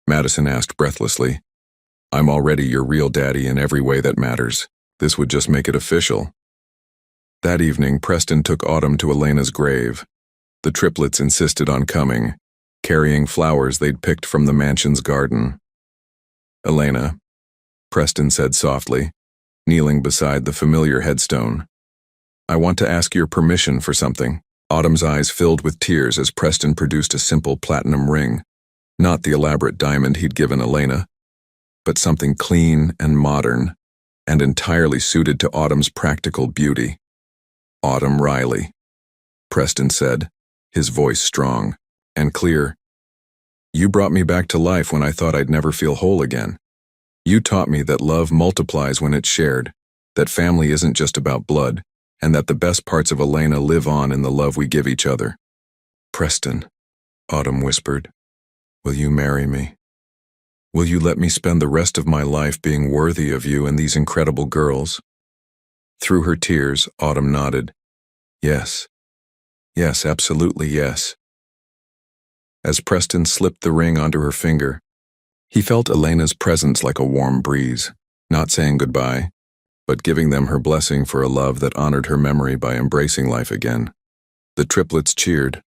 Madison asked breathlessly. I'm already your real daddy in every way that matters. This would just make it official. That evening, Preston took Autumn to Elena's grave. The triplets insisted on coming, carrying flowers they'd picked from the mansion's garden. Elena, Preston said softly, kneeling beside the familiar headstone. I want to ask your permission for something. Autumn's eyes filled with tears as Preston produced a simple platinum ring, not the elaborate diamond he'd given Elena, but something clean and modern, and entirely suited to Autumn's practical beauty. Autumn Riley, Preston said, his voice strong and clear. You brought me back to life when I thought I'd never feel whole again. You taught me that love multiplies when it's shared, that family isn't just about blood, and that the best parts of Elena live on in the love we give each other. Preston, Autumn whispered, will you marry me? Will you let me spend the rest of my life being worthy of you and these incredible girls? Through her tears, Autumn nodded. Yes. Yes, absolutely yes. As Preston slipped the ring onto her finger, he felt Elena's presence like a warm breeze, not saying goodbye, but giving them her blessing for a love that honored her memory by embracing life again. The triplets cheered,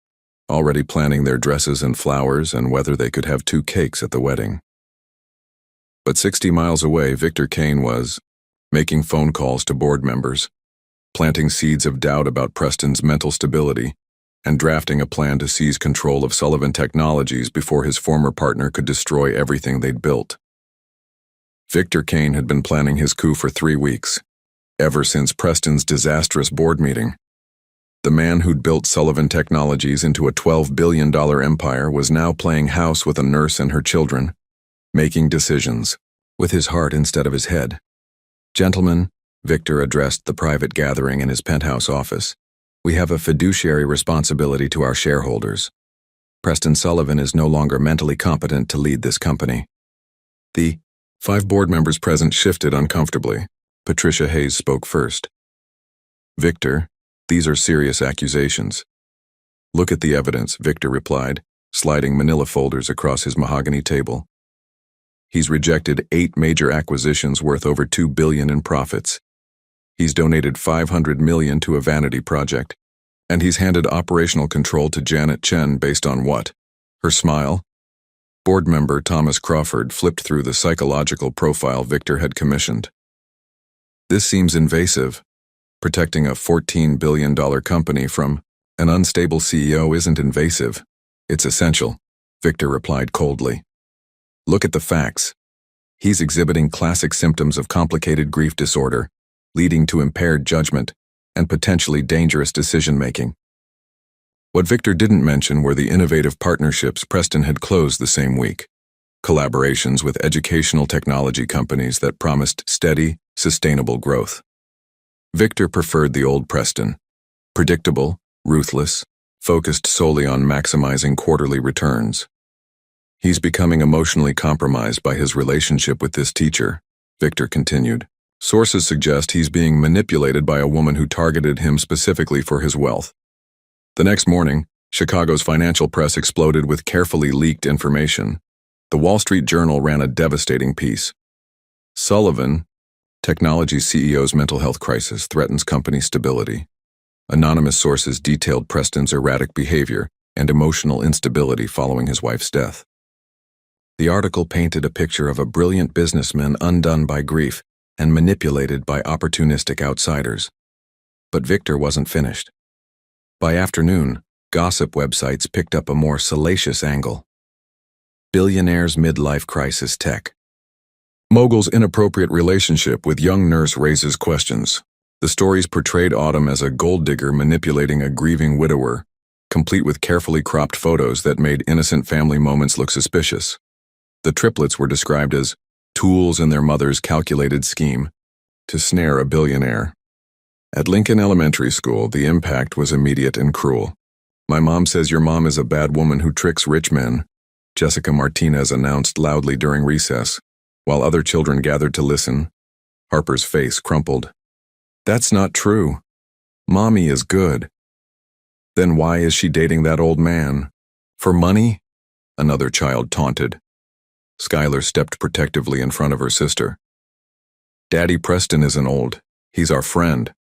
already planning their dresses and flowers and whether they could have 2 cakes at the wedding. But 60 miles away, Victor Kane was making phone calls to board members, planting seeds of doubt about Preston's mental stability, and drafting a plan to seize control of Sullivan Technologies before his former partner could destroy everything they'd built. Victor Kane had been planning his coup for 3 weeks, ever since Preston's disastrous board meeting. The man who'd built Sullivan Technologies into a $12 billion empire was now playing house with a nurse and her children, making decisions, with his heart instead of his head. Gentlemen, Victor addressed the private gathering in his penthouse office. We have a fiduciary responsibility to our shareholders. Preston Sullivan is no longer mentally competent to lead this company. The 5 board members present shifted uncomfortably. Patricia Hayes spoke first. Victor, these are serious accusations. Look at the evidence, Victor replied, sliding manila folders across his mahogany table. He's rejected 8 major acquisitions worth over $2 billion in profits. He's donated $500 million to a vanity project. And he's handed operational control to Janet Chen based on what? Her smile? Board member Thomas Crawford flipped through the psychological profile Victor had commissioned. This seems invasive. Protecting a $14 billion company from an unstable CEO isn't invasive. It's essential, Victor replied coldly. Look at the facts. He's exhibiting classic symptoms of complicated grief disorder, leading to impaired judgment and potentially dangerous decision-making. What Victor didn't mention were the innovative partnerships Preston had closed the same week, collaborations with educational technology companies that promised steady, sustainable growth. Victor preferred the old Preston, predictable, ruthless, focused solely on maximizing quarterly returns. He's becoming emotionally compromised by his relationship with this teacher, Victor continued. Sources suggest he's being manipulated by a woman who targeted him specifically for his wealth. The next morning, Chicago's financial press exploded with carefully leaked information. The Wall Street Journal ran a devastating piece. Sullivan, technology CEO's mental health crisis threatens company stability. Anonymous sources detailed Preston's erratic behavior and emotional instability following his wife's death. The article painted a picture of a brilliant businessman undone by grief and manipulated by opportunistic outsiders. But Victor wasn't finished. By afternoon, gossip websites picked up a more salacious angle. Billionaire's midlife crisis tech. Mogul's inappropriate relationship with young nurse raises questions. The stories portrayed Autumn as a gold digger manipulating a grieving widower, complete with carefully cropped photos that made innocent family moments look suspicious. The triplets were described as tools in their mother's calculated scheme to snare a billionaire. At Lincoln Elementary School, the impact was immediate and cruel. "My mom says your mom is a bad woman who tricks rich men," Jessica Martinez announced loudly during recess. While other children gathered to listen, Harper's face crumpled. "That's not true. Mommy is good." "Then why is she dating that old man? For money?" another child taunted. Skylar stepped protectively in front of her sister. "Daddy Preston isn't old. He's our friend."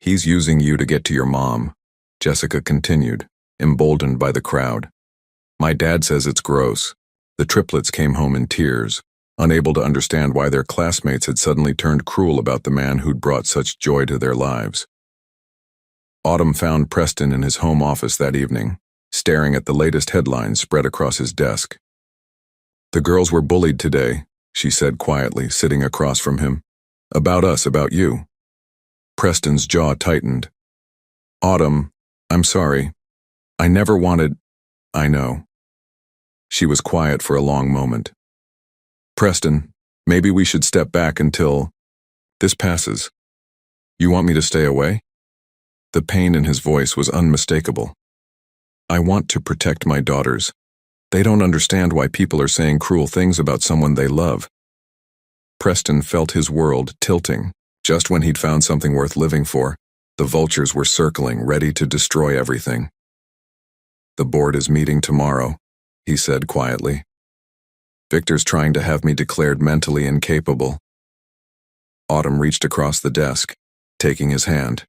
"He's using you to get to your mom," Jessica continued, emboldened by the crowd. "My dad says it's gross." The triplets came home in tears, unable to understand why their classmates had suddenly turned cruel about the man who'd brought such joy to their lives. Autumn found Preston in his home office that evening, staring at the latest headlines spread across his desk. "The girls were bullied today," she said quietly, sitting across from him. "About us, about you." Preston's jaw tightened. "Autumn, I'm sorry. I never wanted—" "I know." She was quiet for a long moment. "Preston, maybe we should step back until this passes. You want me to stay away?" The pain in his voice was unmistakable. "I want to protect my daughters. They don't understand why people are saying cruel things about someone they love." Preston felt his world tilting. Just when he'd found something worth living for, the vultures were circling, ready to destroy everything. "The board is meeting tomorrow," he said quietly. "Victor's trying to have me declared mentally incapable." Autumn reached across the desk, taking his hand.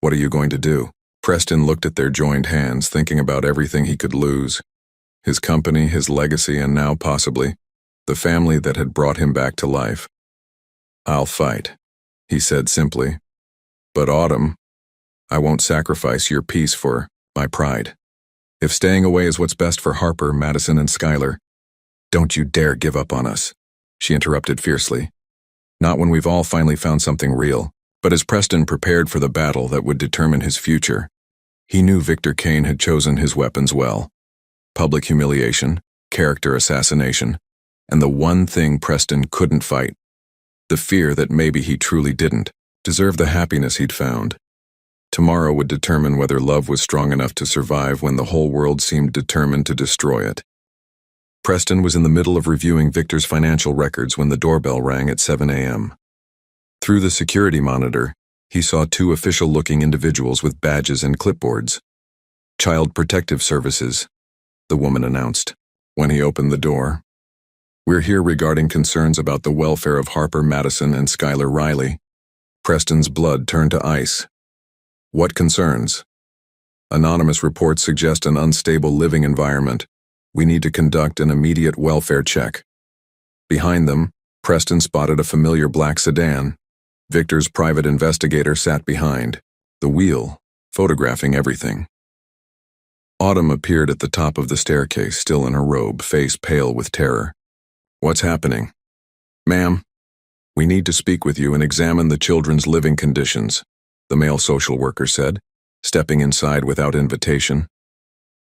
"What are you going to do?" Preston looked at their joined hands, thinking about everything he could lose. His company, his legacy, and now possibly the family that had brought him back to life. "I'll fight," he said simply. "But Autumn, I won't sacrifice your peace for my pride. If staying away is what's best for Harper, Madison, and Skylar, don't you dare give up on us," she interrupted fiercely. "Not when we've all finally found something real." But as Preston prepared for the battle that would determine his future, he knew Victor Kane had chosen his weapons well. Public humiliation, character assassination, and the one thing Preston couldn't fight, the fear that maybe he truly didn't deserve the happiness he'd found. Tomorrow would determine whether love was strong enough to survive when the whole world seemed determined to destroy it. Preston was in the middle of reviewing Victor's financial records when the doorbell rang at 7 a.m. Through the security monitor, he saw two official-looking individuals with badges and clipboards. "Child Protective Services," the woman announced. When he opened the door, "We're here regarding concerns about the welfare of Harper Madison and Skylar Riley." Preston's blood turned to ice. "What concerns?" "Anonymous reports suggest an unstable living environment. We need to conduct an immediate welfare check." Behind them, Preston spotted a familiar black sedan. Victor's private investigator sat behind, the wheel, photographing everything. Autumn appeared at the top of the staircase, still in her robe, face pale with terror. "What's happening?" "Ma'am, we need to speak with you and examine the children's living conditions," the male social worker said, stepping inside without invitation.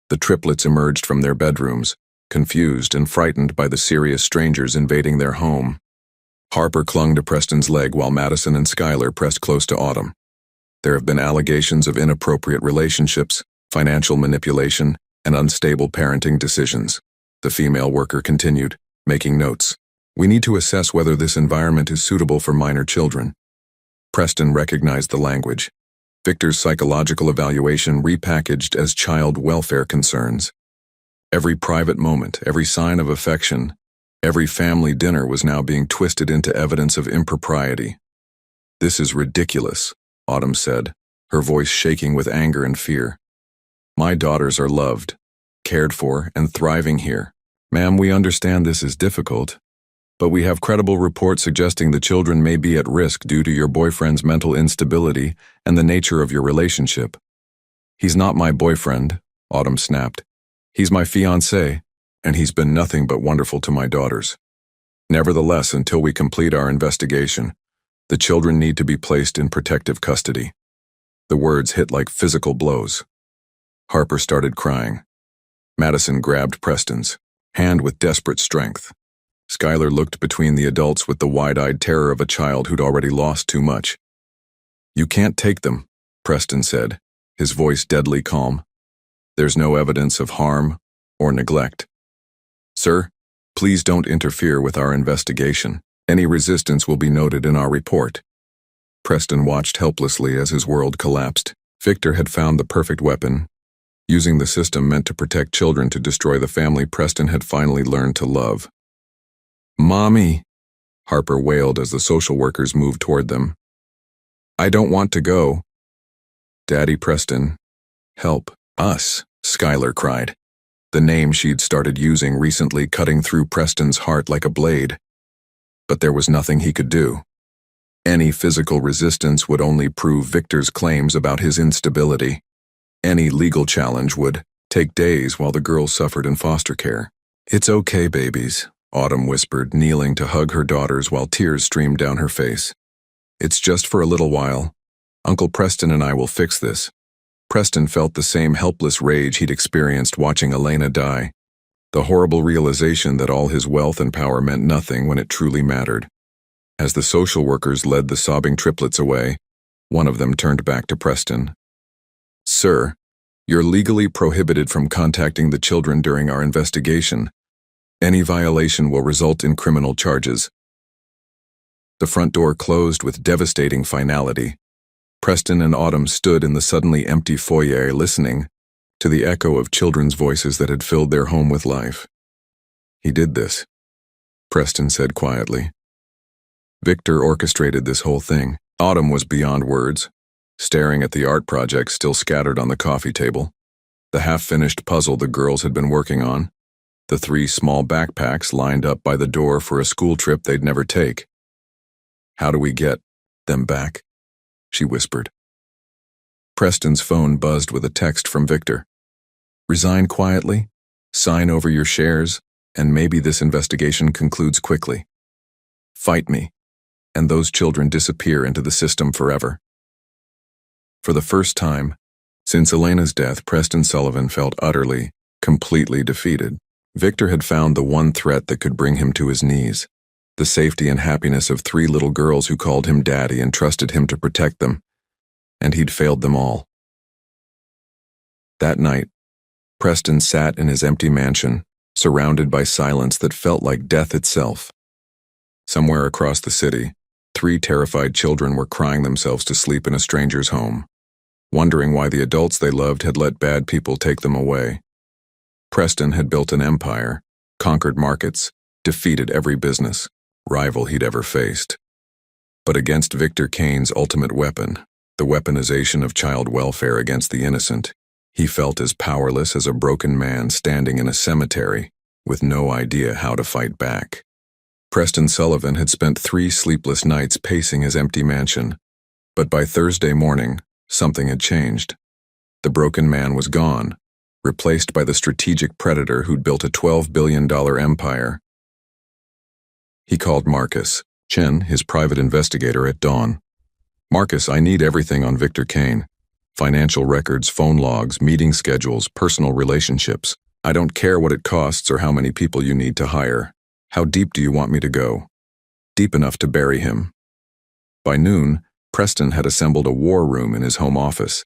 The triplets emerged from their bedrooms, confused and frightened by the serious strangers invading their home. Harper clung to Preston's leg while Madison and Skylar pressed close to Autumn. "There have been allegations of inappropriate relationships, financial manipulation, and unstable parenting decisions," the female worker continued, making notes. "We need to assess whether this environment is suitable for minor children." Preston recognized the language. Victor's psychological evaluation repackaged as child welfare concerns. Every private moment, every sign of affection, every family dinner was now being twisted into evidence of impropriety. "This is ridiculous," Autumn said, her voice shaking with anger and fear. "My daughters are loved, cared for, and thriving here. Ma'am, we understand this is difficult, but we have credible reports suggesting the children may be at risk due to your boyfriend's mental instability and the nature of your relationship." "He's not my boyfriend," Autumn snapped. "He's my fiancé, and he's been nothing but wonderful to my daughters. Nevertheless, until we complete our investigation, the children need to be placed in protective custody." The words hit like physical blows. Harper started crying. Madison grabbed Preston's hand with desperate strength. Skylar looked between the adults with the wide-eyed terror of a child who'd already lost too much. "You can't take them," Preston said, his voice deadly calm. "There's no evidence of harm or neglect. Sir, please don't interfere with our investigation. Any resistance will be noted in our report." Preston watched helplessly as his world collapsed. Victor had found the perfect weapon. Using the system meant to protect children to destroy the family Preston had finally learned to love. "Mommy," Harper wailed as the social workers moved toward them. "I don't want to go." "Daddy Preston, help us," Skylar cried, the name she'd started using recently cutting through Preston's heart like a blade. But there was nothing he could do. Any physical resistance would only prove Victor's claims about his instability. Any legal challenge would take days while the girls suffered in foster care. "It's okay, babies," Autumn whispered, kneeling to hug her daughters while tears streamed down her face. "It's just for a little while. Uncle Preston and I will fix this." Preston felt the same helpless rage he'd experienced watching Elena die. The horrible realization that all his wealth and power meant nothing when it truly mattered. As the social workers led the sobbing triplets away, one of them turned back to Preston. "Sir, you're legally prohibited from contacting the children during our investigation. Any violation will result in criminal charges." The front door closed with devastating finality. Preston and Autumn stood in the suddenly empty foyer listening to the echo of children's voices that had filled their home with life. "He did this," Preston said quietly. "Victor orchestrated this whole thing." Autumn was beyond words, staring at the art projects still scattered on the coffee table, the half-finished puzzle the girls had been working on, the 3 small backpacks lined up by the door for a school trip they'd never take. "How do we get them back?" she whispered. Preston's phone buzzed with a text from Victor. "Resign quietly, sign over your shares, and maybe this investigation concludes quickly. Fight me, and those children disappear into the system forever." For the first time since Elena's death, Preston Sullivan felt utterly, completely defeated. Victor had found the one threat that could bring him to his knees. The safety and happiness of 3 little girls who called him daddy and trusted him to protect them. And he'd failed them all. That night, Preston sat in his empty mansion, surrounded by silence that felt like death itself. Somewhere across the city, 3 terrified children were crying themselves to sleep in a stranger's home, wondering why the adults they loved had let bad people take them away. Preston had built an empire, conquered markets, defeated every business rival he'd ever faced. But against Victor Kane's ultimate weapon, the weaponization of child welfare against the innocent, he felt as powerless as a broken man standing in a cemetery with no idea how to fight back. Preston Sullivan had spent 3 sleepless nights pacing his empty mansion, but by Thursday morning, something had changed. The broken man was gone, replaced by the strategic predator who'd built a $12 billion empire. He called Marcus Chen, his private investigator, at dawn. "Marcus, I need everything on Victor Kane. Financial records, phone logs, meeting schedules, personal relationships. I don't care what it costs or how many people you need to hire. How deep do you want me to go?" "Deep enough to bury him." By noon, Preston had assembled a war room in his home office.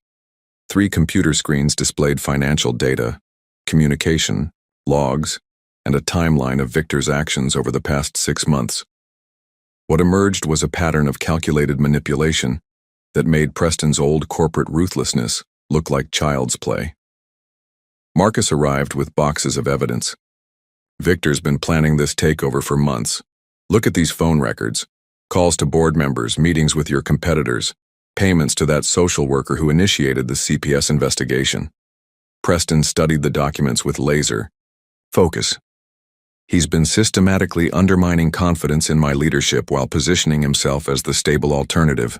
3 computer screens displayed financial data, communication, logs, and a timeline of Victor's actions over the past 6 months. What emerged was a pattern of calculated manipulation that made Preston's old corporate ruthlessness look like child's play. Marcus arrived with boxes of evidence. "Victor's been planning this takeover for months. Look at these phone records. Calls to board members, meetings with your competitors, payments to that social worker who initiated the CPS investigation." Preston studied the documents with laser focus. "He's been systematically undermining confidence in my leadership while positioning himself as the stable alternative.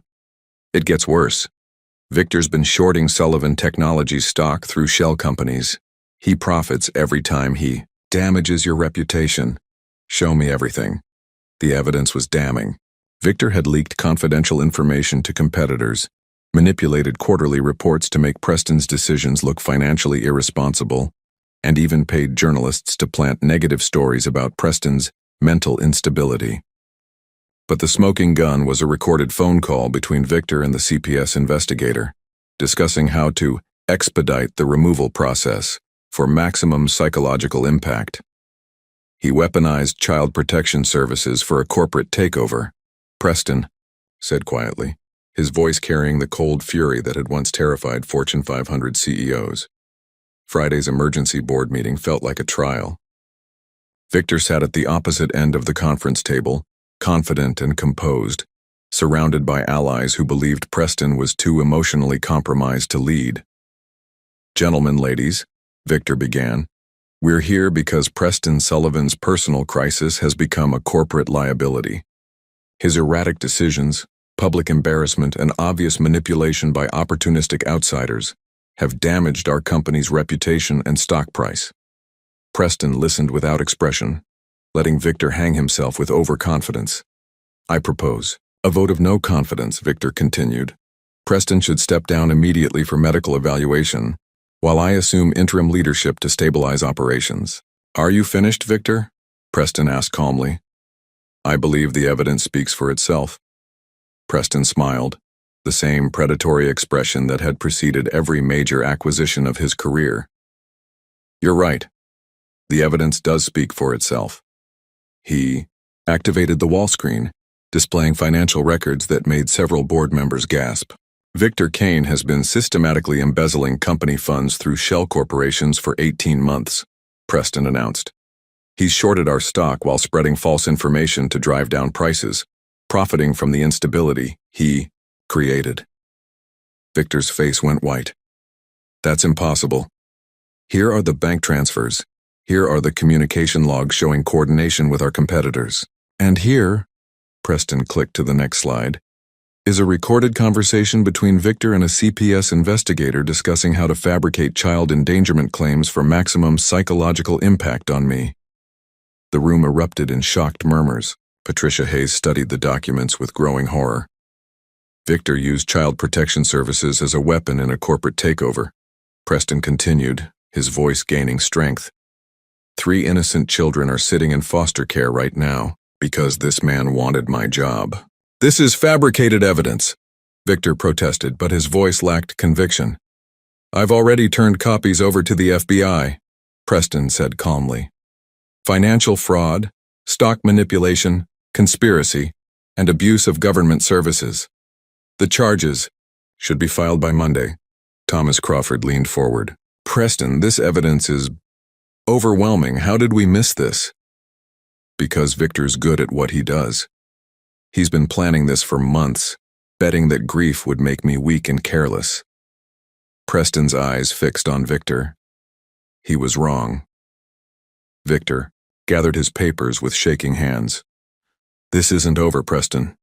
It gets worse. Victor's been shorting Sullivan Technologies stock through shell companies. He profits every time he damages your reputation. Show me everything." The evidence was damning. Victor had leaked confidential information to competitors, manipulated quarterly reports to make Preston's decisions look financially irresponsible, and even paid journalists to plant negative stories about Preston's mental instability. But the smoking gun was a recorded phone call between Victor and the CPS investigator, discussing how to expedite the removal process for maximum psychological impact. He weaponized child protection services for a corporate takeover. Preston said quietly, his voice carrying the cold fury that had once terrified Fortune 500 CEOs. Friday's emergency board meeting felt like a trial. Victor sat at the opposite end of the conference table, confident and composed, surrounded by allies who believed Preston was too emotionally compromised to lead. "Gentlemen, ladies," Victor began, "we're here because Preston Sullivan's personal crisis has become a corporate liability. His erratic decisions, public embarrassment, and obvious manipulation by opportunistic outsiders have damaged our company's reputation and stock price." Preston listened without expression, letting Victor hang himself with overconfidence. "I propose a vote of no confidence," Victor continued. "Preston should step down immediately for medical evaluation, while I assume interim leadership to stabilize operations." "Are you finished, Victor?" Preston asked calmly. "I believe the evidence speaks for itself." Preston smiled, the same predatory expression that had preceded every major acquisition of his career. "You're right. The evidence does speak for itself." He activated the wall screen, displaying financial records that made several board members gasp. "Victor Kane has been systematically embezzling company funds through shell corporations for 18 months, Preston announced. "He's shorted our stock while spreading false information to drive down prices, profiting from the instability he created." Victor's face went white. "That's impossible. Here are the bank transfers. Here are the communication logs showing coordination with our competitors. And here," Preston clicked to the next slide, "is a recorded conversation between Victor and a CPS investigator discussing how to fabricate child endangerment claims for maximum psychological impact on me." The room erupted in shocked murmurs. Patricia Hayes studied the documents with growing horror. Victor used child protection services as a weapon in a corporate takeover. Preston continued, his voice gaining strength. 3 innocent children are sitting in foster care right now because this man wanted my job. "This is fabricated evidence," Victor protested, but his voice lacked conviction. "I've already turned copies over to the FBI," Preston said calmly. "Financial fraud, stock manipulation, conspiracy, and abuse of government services. The charges should be filed by Monday." Thomas Crawford leaned forward. "Preston, this evidence is overwhelming. How did we miss this?" "Because Victor's good at what he does. He's been planning this for months, betting that grief would make me weak and careless." Preston's eyes fixed on Victor. He was wrong. Victor gathered his papers with shaking hands. "This isn't over, Preston."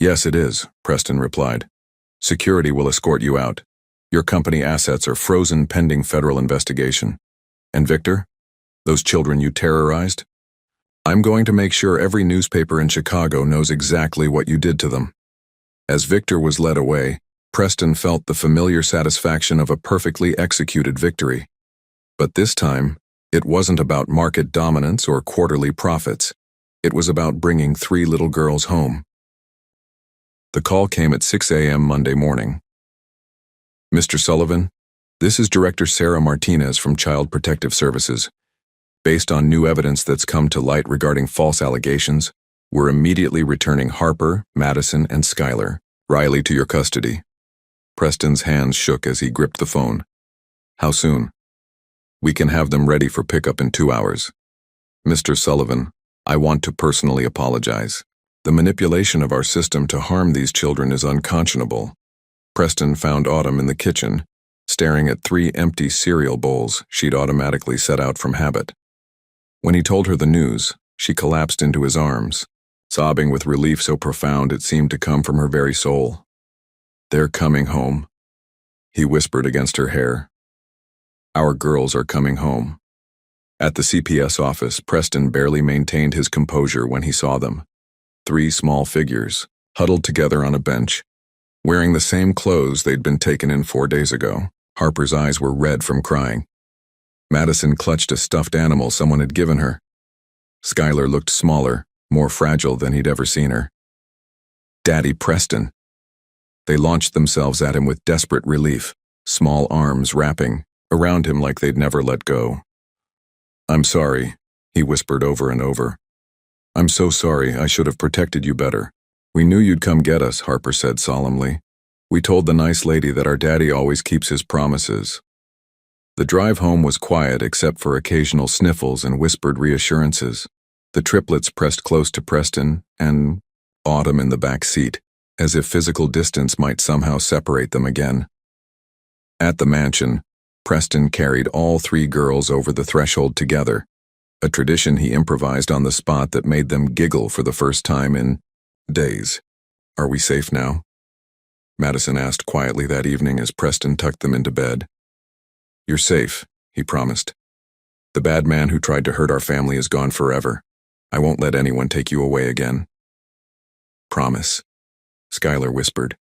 "Yes, it is," Preston replied. "Security will escort you out. Your company assets are frozen pending federal investigation. And Victor, those children you terrorized? I'm going to make sure every newspaper in Chicago knows exactly what you did to them." As Victor was led away, Preston felt the familiar satisfaction of a perfectly executed victory. But this time, it wasn't about market dominance or quarterly profits. It was about bringing 3 little girls home. The call came at 6 a.m. Monday morning. "Mr. Sullivan, this is Director Sarah Martinez from Child Protective Services. Based on new evidence that's come to light regarding false allegations, we're immediately returning Harper, Madison, and Schuyler, Riley to your custody." Preston's hands shook as he gripped the phone. "How soon?" "We can have them ready for pickup in 2 hours. Mr. Sullivan, I want to personally apologize. The manipulation of our system to harm these children is unconscionable." Preston found Autumn in the kitchen, staring at 3 empty cereal bowls she'd automatically set out from habit. When he told her the news, she collapsed into his arms, sobbing with relief so profound it seemed to come from her very soul. "They're coming home," he whispered against her hair. "Our girls are coming home." At the CPS office, Preston barely maintained his composure when he saw them. 3 small figures, huddled together on a bench, wearing the same clothes they'd been taken in 4 days ago. Harper's eyes were red from crying. Madison clutched a stuffed animal someone had given her. Skylar looked smaller, more fragile than he'd ever seen her. Daddy Preston. They launched themselves at him with desperate relief, small arms wrapping around him like they'd never let go. "I'm sorry," he whispered over and over. "I'm so sorry, I should have protected you better." "We knew you'd come get us," Harper said solemnly. "We told the nice lady that our daddy always keeps his promises." The drive home was quiet except for occasional sniffles and whispered reassurances. The triplets pressed close to Preston and Autumn in the back seat, as if physical distance might somehow separate them again. At the mansion, Preston carried all three girls over the threshold together, a tradition he improvised on the spot that made them giggle for the first time in days. "Are we safe now?" Madison asked quietly that evening as Preston tucked them into bed. "You're safe," he promised. "The bad man who tried to hurt our family is gone forever. I won't let anyone take you away again." "Promise," Skylar whispered.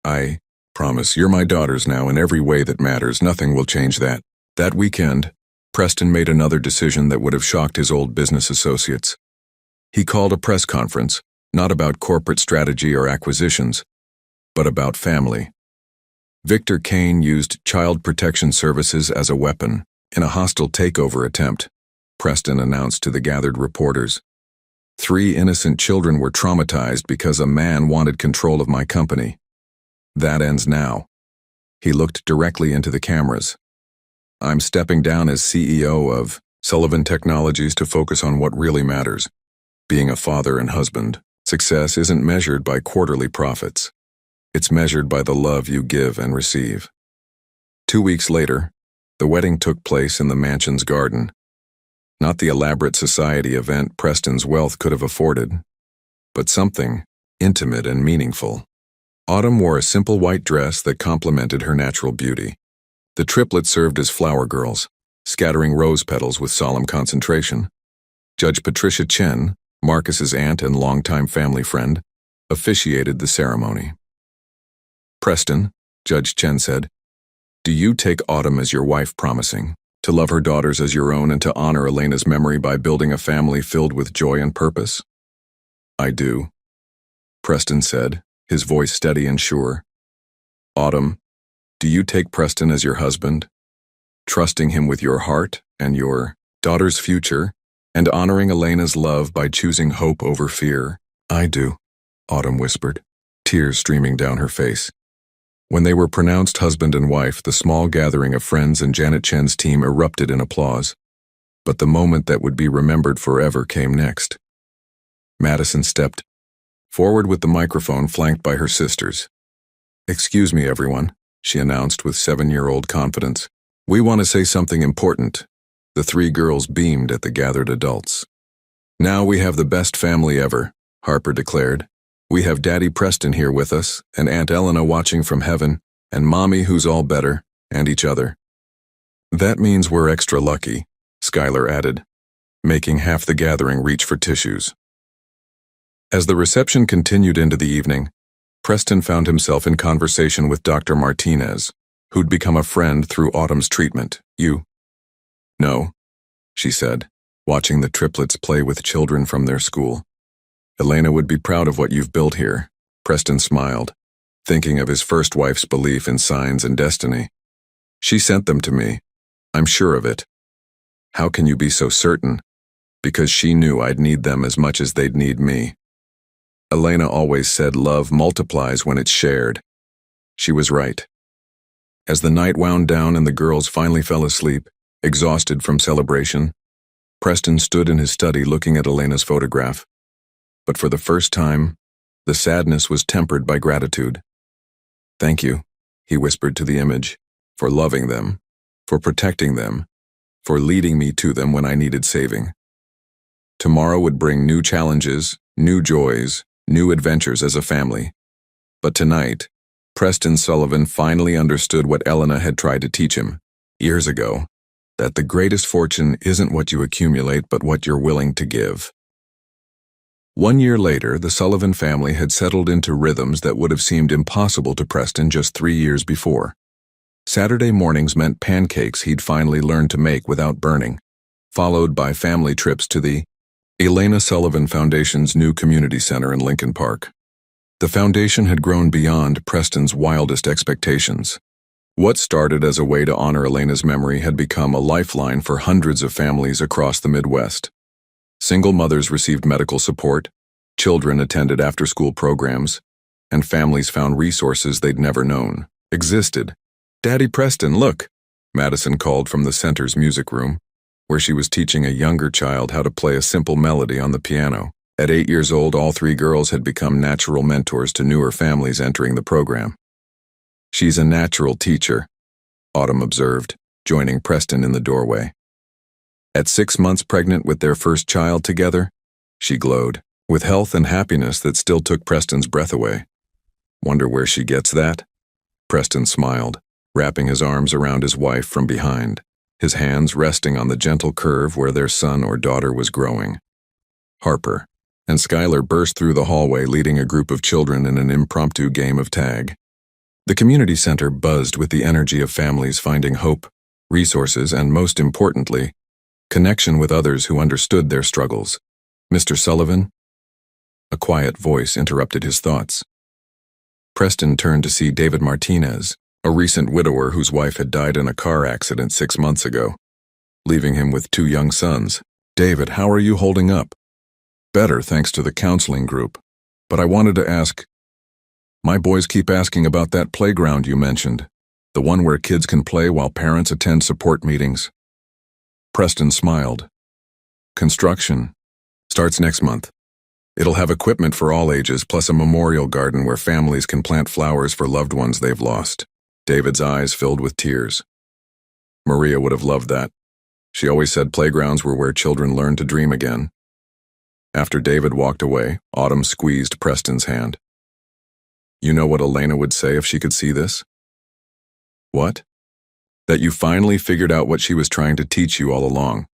"I promise. You're my daughters now in every way that matters. Nothing will change that." That weekend, Preston made another decision that would have shocked his old business associates. He called a press conference, not about corporate strategy or acquisitions, but about family. Victor Kane used Child Protection Services as a weapon in a hostile takeover attempt, Preston announced to the gathered reporters. 3 innocent children were traumatized because a man wanted control of my company. That ends now. He looked directly into the cameras. I'm stepping down as CEO of Sullivan Technologies to focus on what really matters. Being a father and husband. Success isn't measured by quarterly profits. It's measured by the love you give and receive. 2 weeks later, the wedding took place in the mansion's garden. Not the elaborate society event Preston's wealth could have afforded, but something intimate and meaningful. Autumn wore a simple white dress that complemented her natural beauty. The triplets served as flower girls, scattering rose petals with solemn concentration. Judge Patricia Chen, Marcus's aunt and longtime family friend, officiated the ceremony. "Preston," Judge Chen said, "do you take Autumn as your wife, promising to love her daughters as your own and to honor Elena's memory by building a family filled with joy and purpose?" "I do," Preston said, his voice steady and sure. "Autumn, do you take Preston as your husband, trusting him with your heart and your daughter's future, and honoring Elena's love by choosing hope over fear?" "I do," Autumn whispered, tears streaming down her face. When they were pronounced husband and wife, the small gathering of friends and Janet Chen's team erupted in applause. But the moment that would be remembered forever came next. Madison stepped forward with the microphone flanked by her sisters. "Excuse me, everyone," she announced with 7-year-old confidence. "We want to say something important." The 3 girls beamed at the gathered adults. "Now we have the best family ever," Harper declared. "We have Daddy Preston here with us, and Aunt Elena watching from heaven, and Mommy who's all better, and each other." "That means we're extra lucky," Skylar added, making half the gathering reach for tissues. As the reception continued into the evening, Preston found himself in conversation with Dr. Martinez, who'd become a friend through Autumn's treatment. "You?" "No," she said, watching the triplets play with children from their school. "Elena would be proud of what you've built here." Preston smiled, thinking of his first wife's belief in signs and destiny. "She sent them to me. I'm sure of it." "How can you be so certain?" "Because she knew I'd need them as much as they'd need me. Elena always said love multiplies when it's shared." She was right. As the night wound down and the girls finally fell asleep, exhausted from celebration, Preston stood in his study looking at Elena's photograph. But for the first time, the sadness was tempered by gratitude. "Thank you," he whispered to the image, "for loving them, for protecting them, for leading me to them when I needed saving." Tomorrow would bring new challenges, new joys, new adventures as a family. But tonight, Preston Sullivan finally understood what Elena had tried to teach him, years ago, that the greatest fortune isn't what you accumulate but what you're willing to give. 1 year later, the Sullivan family had settled into rhythms that would have seemed impossible to Preston just 3 years before. Saturday mornings meant pancakes he'd finally learned to make without burning, followed by family trips to the Elena Sullivan Foundation's new community center in Lincoln Park. The foundation had grown beyond Preston's wildest expectations. What started as a way to honor Elena's memory had become a lifeline for hundreds of families across the Midwest. Single mothers received medical support, children attended after-school programs, and families found resources they'd never known existed. "Daddy Preston, look," Madison called from the center's music room, where she was teaching a younger child how to play a simple melody on the piano. At 8 years old, all three girls had become natural mentors to newer families entering the program. "She's a natural teacher," Autumn observed, joining Preston in the doorway. At 6 months pregnant with their first child together, she glowed, with health and happiness that still took Preston's breath away. "Wonder where she gets that?" Preston smiled, wrapping his arms around his wife from behind, his hands resting on the gentle curve where their son or daughter was growing. Harper and Skylar burst through the hallway leading a group of children in an impromptu game of tag. The community center buzzed with the energy of families finding hope, resources, and most importantly, connection with others who understood their struggles. "Mr. Sullivan?" A quiet voice interrupted his thoughts. Preston turned to see David Martinez, a recent widower whose wife had died in a car accident 6 months ago, leaving him with 2 young sons. "David, how are you holding up?" "Better, thanks to the counseling group. But I wanted to ask, my boys keep asking about that playground you mentioned, the one where kids can play while parents attend support meetings." Preston smiled. "Construction starts next month. It'll have equipment for all ages, plus a memorial garden where families can plant flowers for loved ones they've lost." David's eyes filled with tears. Maria would have loved that. She always said playgrounds were where children learned to dream again. After David walked away, Autumn squeezed Preston's hand. "You know what Elena would say if she could see this?" "What?" "That you finally figured out what she was trying to teach you all along.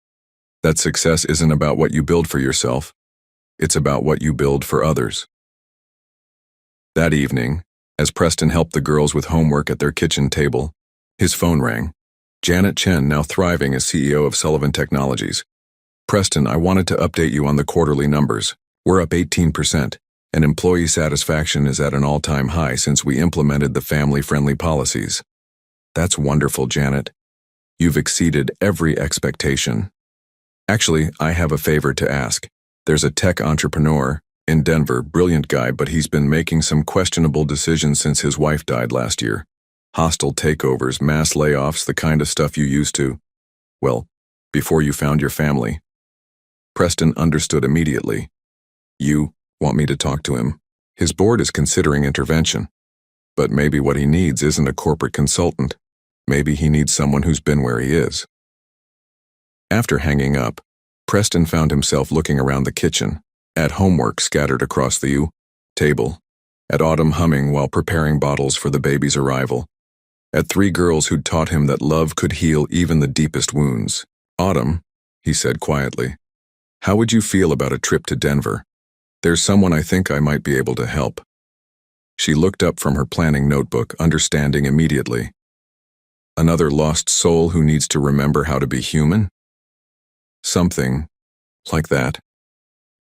That success isn't about what you build for yourself. It's about what you build for others." That evening, as Preston helped the girls with homework at their kitchen table, his phone rang. Janet Chen, now thriving as CEO of Sullivan Technologies. "Preston, I wanted to update you on the quarterly numbers. We're up 18%, and employee satisfaction is at an all-time high since we implemented the family-friendly policies." "That's wonderful, Janet. You've exceeded every expectation. Actually, I have a favor to ask. There's a tech entrepreneur in Denver, brilliant guy, but he's been making some questionable decisions since his wife died last year. Hostile takeovers, mass layoffs, the kind of stuff you used to, well, before you found your family." Preston understood immediately. "You want me to talk to him? His board is considering intervention. But maybe what he needs isn't a corporate consultant. Maybe he needs someone who's been where he is." After hanging up, Preston found himself looking around the kitchen, at homework scattered across the table, at Autumn humming while preparing bottles for the baby's arrival, at 3 girls who'd taught him that love could heal even the deepest wounds. "Autumn," he said quietly, "how would you feel about a trip to Denver? There's someone I think I might be able to help." She looked up from her planning notebook, understanding immediately. Another lost soul who needs to remember how to be human? Something like that.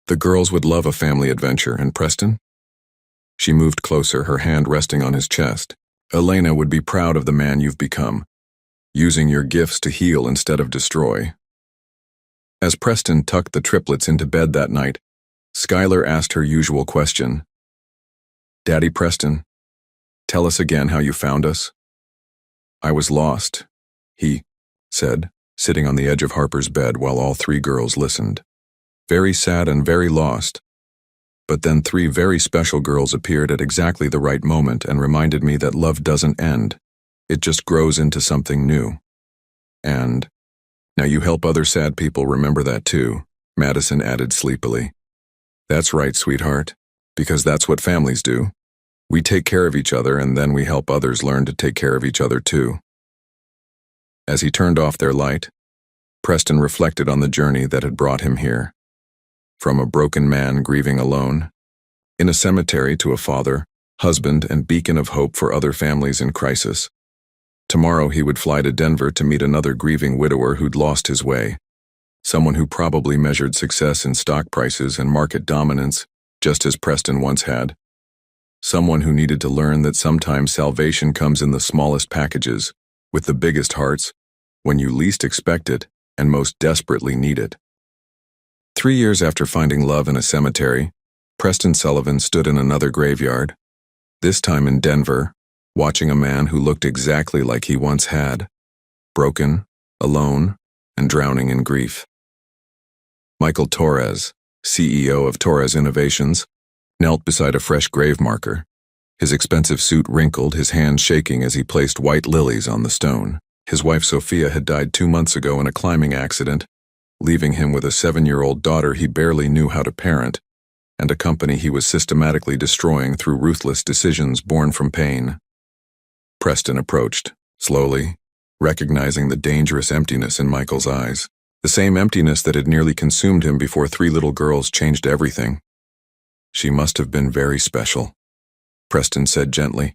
The girls would love a family adventure, and Preston? She moved closer, her hand resting on his chest. "Elena would be proud of the man you've become, using your gifts to heal instead of destroy." As Preston tucked the triplets into bed that night, Skylar asked her usual question. "Daddy Preston, tell us again how you found us." "I was lost," he said, sitting on the edge of Harper's bed while all 3 girls listened. "Very sad and very lost. But then 3 very special girls appeared at exactly the right moment and reminded me that love doesn't end. It just grows into something new. And now you help other sad people remember that too," Madison added sleepily. "That's right, sweetheart, because that's what families do. We take care of each other and then we help others learn to take care of each other too." As he turned off their light, Preston reflected on the journey that had brought him here. From a broken man grieving alone, in a cemetery, to a father, husband, and beacon of hope for other families in crisis, Tomorrow he would fly to Denver to meet another grieving widower who'd lost his way. Someone who probably measured success in stock prices and market dominance, just as Preston once had. Someone who needed to learn that sometimes salvation comes in the smallest packages, with the biggest hearts, when you least expect it and most desperately need it. 3 years after finding love in a cemetery, Preston Sullivan stood in another graveyard, this time in Denver, watching a man who looked exactly like he once had, broken, alone, and drowning in grief. Michael Torres, CEO of Torres Innovations, knelt beside a fresh grave marker, his expensive suit wrinkled, his hands shaking as he placed white lilies on the stone. His wife Sophia had died 2 months ago in a climbing accident, leaving him with a 7-year-old daughter he barely knew how to parent, and a company he was systematically destroying through ruthless decisions born from pain. Preston approached, slowly, recognizing the dangerous emptiness in Michael's eyes, the same emptiness that had nearly consumed him before 3 little girls changed everything. "She must have been very special," Preston said gently,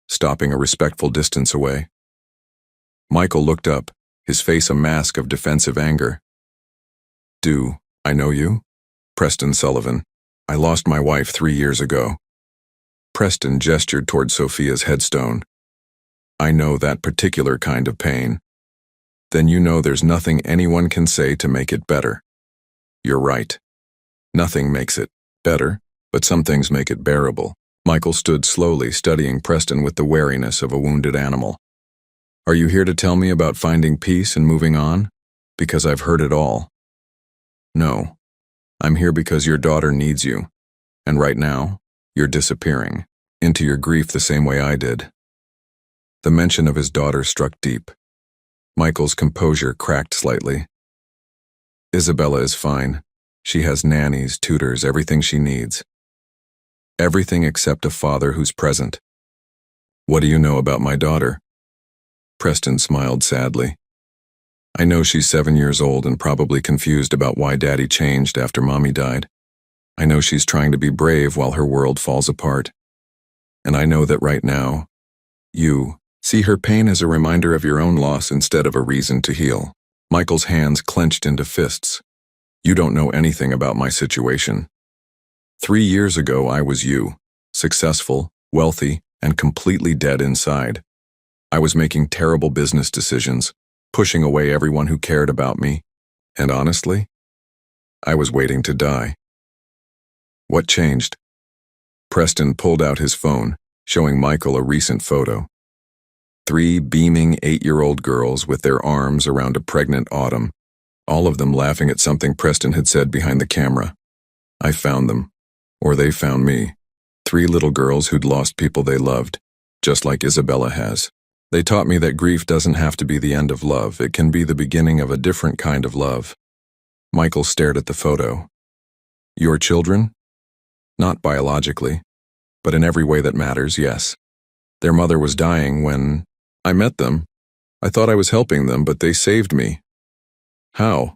stopping a respectful distance away. Michael looked up, his face a mask of defensive anger. "Do I know you?" "Preston Sullivan. I lost my wife 3 years ago." Preston gestured toward Sophia's headstone. "I know that particular kind of pain." "Then you know there's nothing anyone can say to make it better." "You're right. Nothing makes it better, but some things make it bearable." Michael stood slowly, studying Preston with the wariness of a wounded animal. "Are you here to tell me about finding peace and moving on? Because I've heard it all." "No. I'm here because your daughter needs you. And right now, you're disappearing into your grief the same way I did." The mention of his daughter struck deep. Michael's composure cracked slightly. "Isabella is fine. She has nannies, tutors, everything she needs. Everything except a father who's present." "What do you know about my daughter?" Preston smiled sadly. "I know she's 7 years old and probably confused about why Daddy changed after Mommy died. I know she's trying to be brave while her world falls apart. And I know that right now, you see her pain as a reminder of your own loss instead of a reason to heal." Michael's hands clenched into fists. "You don't know anything about my situation. 3 years ago I was you, successful, wealthy, and completely dead inside. I was making terrible business decisions, pushing away everyone who cared about me, and honestly, I was waiting to die." "What changed?" Preston pulled out his phone, showing Michael a recent photo. 3 beaming 8-year-old girls with their arms around a pregnant Autumn, all of them laughing at something Preston had said behind the camera. "I found them, or they found me. 3 little girls who'd lost people they loved, just like Isabella has. They taught me that grief doesn't have to be the end of love, it can be the beginning of a different kind of love." Michael stared at the photo. "Your children?" "Not biologically, but in every way that matters, yes. Their mother was dying when I met them. I thought I was helping them, but they saved me." "How?"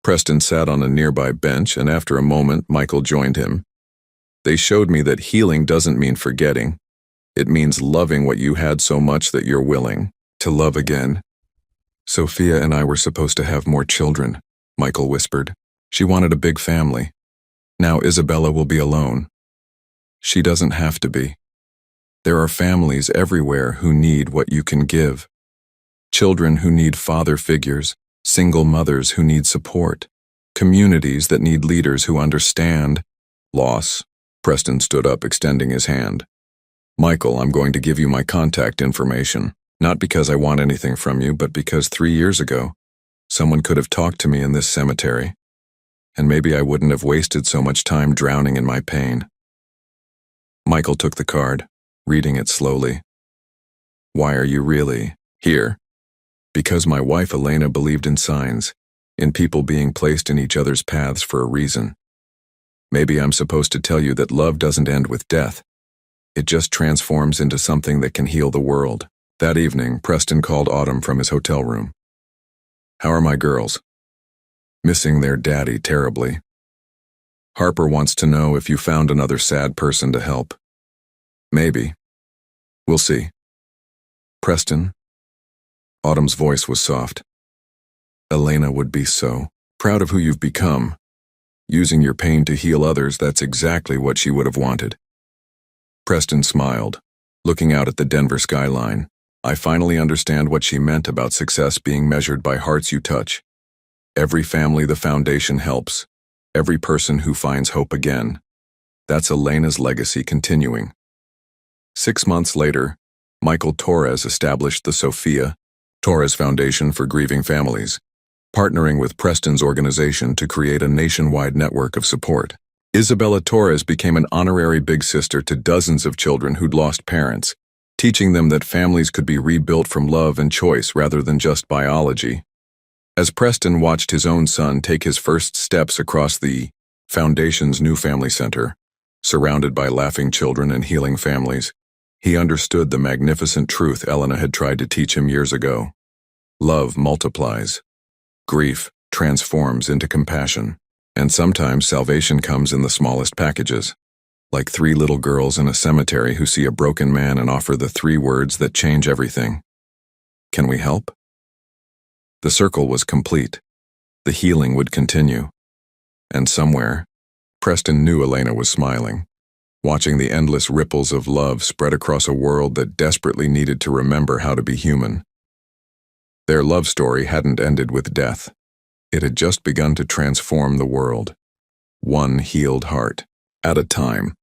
Preston sat on a nearby bench, and after a moment, Michael joined him. "They showed me that healing doesn't mean forgetting. It means loving what you had so much that you're willing to love again." "Sophia and I were supposed to have more children," Michael whispered. "She wanted a big family. Now Isabella will be alone. She doesn't have to be. There are families everywhere who need what you can give. Children who need father figures, single mothers who need support, communities that need leaders who understand loss." Preston stood up, extending his hand. "Michael, I'm going to give you my contact information, not because I want anything from you, but because 3 years ago, someone could have talked to me in this cemetery, and maybe I wouldn't have wasted so much time drowning in my pain." Michael took the card, reading it slowly. "Why are you really here?" "Because my wife Elena believed in signs, in people being placed in each other's paths for a reason. Maybe I'm supposed to tell you that love doesn't end with death. It just transforms into something that can heal the world." That evening, Preston called Autumn from his hotel room. "How are my girls?" "Missing their daddy terribly. Harper wants to know if you found another sad person to help." "Maybe. We'll see." "Preston, Autumn's voice was soft. Elena would be so proud of who you've become. Using your pain to heal others, that's exactly what she would have wanted. Preston smiled, looking out at the Denver skyline. I finally understand what she meant about success being measured by hearts you touch. Every family the foundation helps. Every person who finds hope again. That's Elena's legacy continuing. 6 months later, Michael Torres established the Sophia Torres Foundation for Grieving Families, partnering with Preston's organization to create a nationwide network of support. Isabella Torres became an honorary big sister to dozens of children who'd lost parents, teaching them that families could be rebuilt from love and choice rather than just biology. As Preston watched his own son take his first steps across the Foundation's new family center, surrounded by laughing children and healing families, he understood the magnificent truth Elena had tried to teach him years ago. Love multiplies. Grief transforms into compassion. And sometimes salvation comes in the smallest packages. Like 3 little girls in a cemetery who see a broken man and offer the 3 words that change everything. Can we help? The circle was complete. The healing would continue. And somewhere, Preston knew Elena was smiling, watching the endless ripples of love spread across a world that desperately needed to remember how to be human. Their love story hadn't ended with death. It had just begun to transform the world, one healed heart at a time.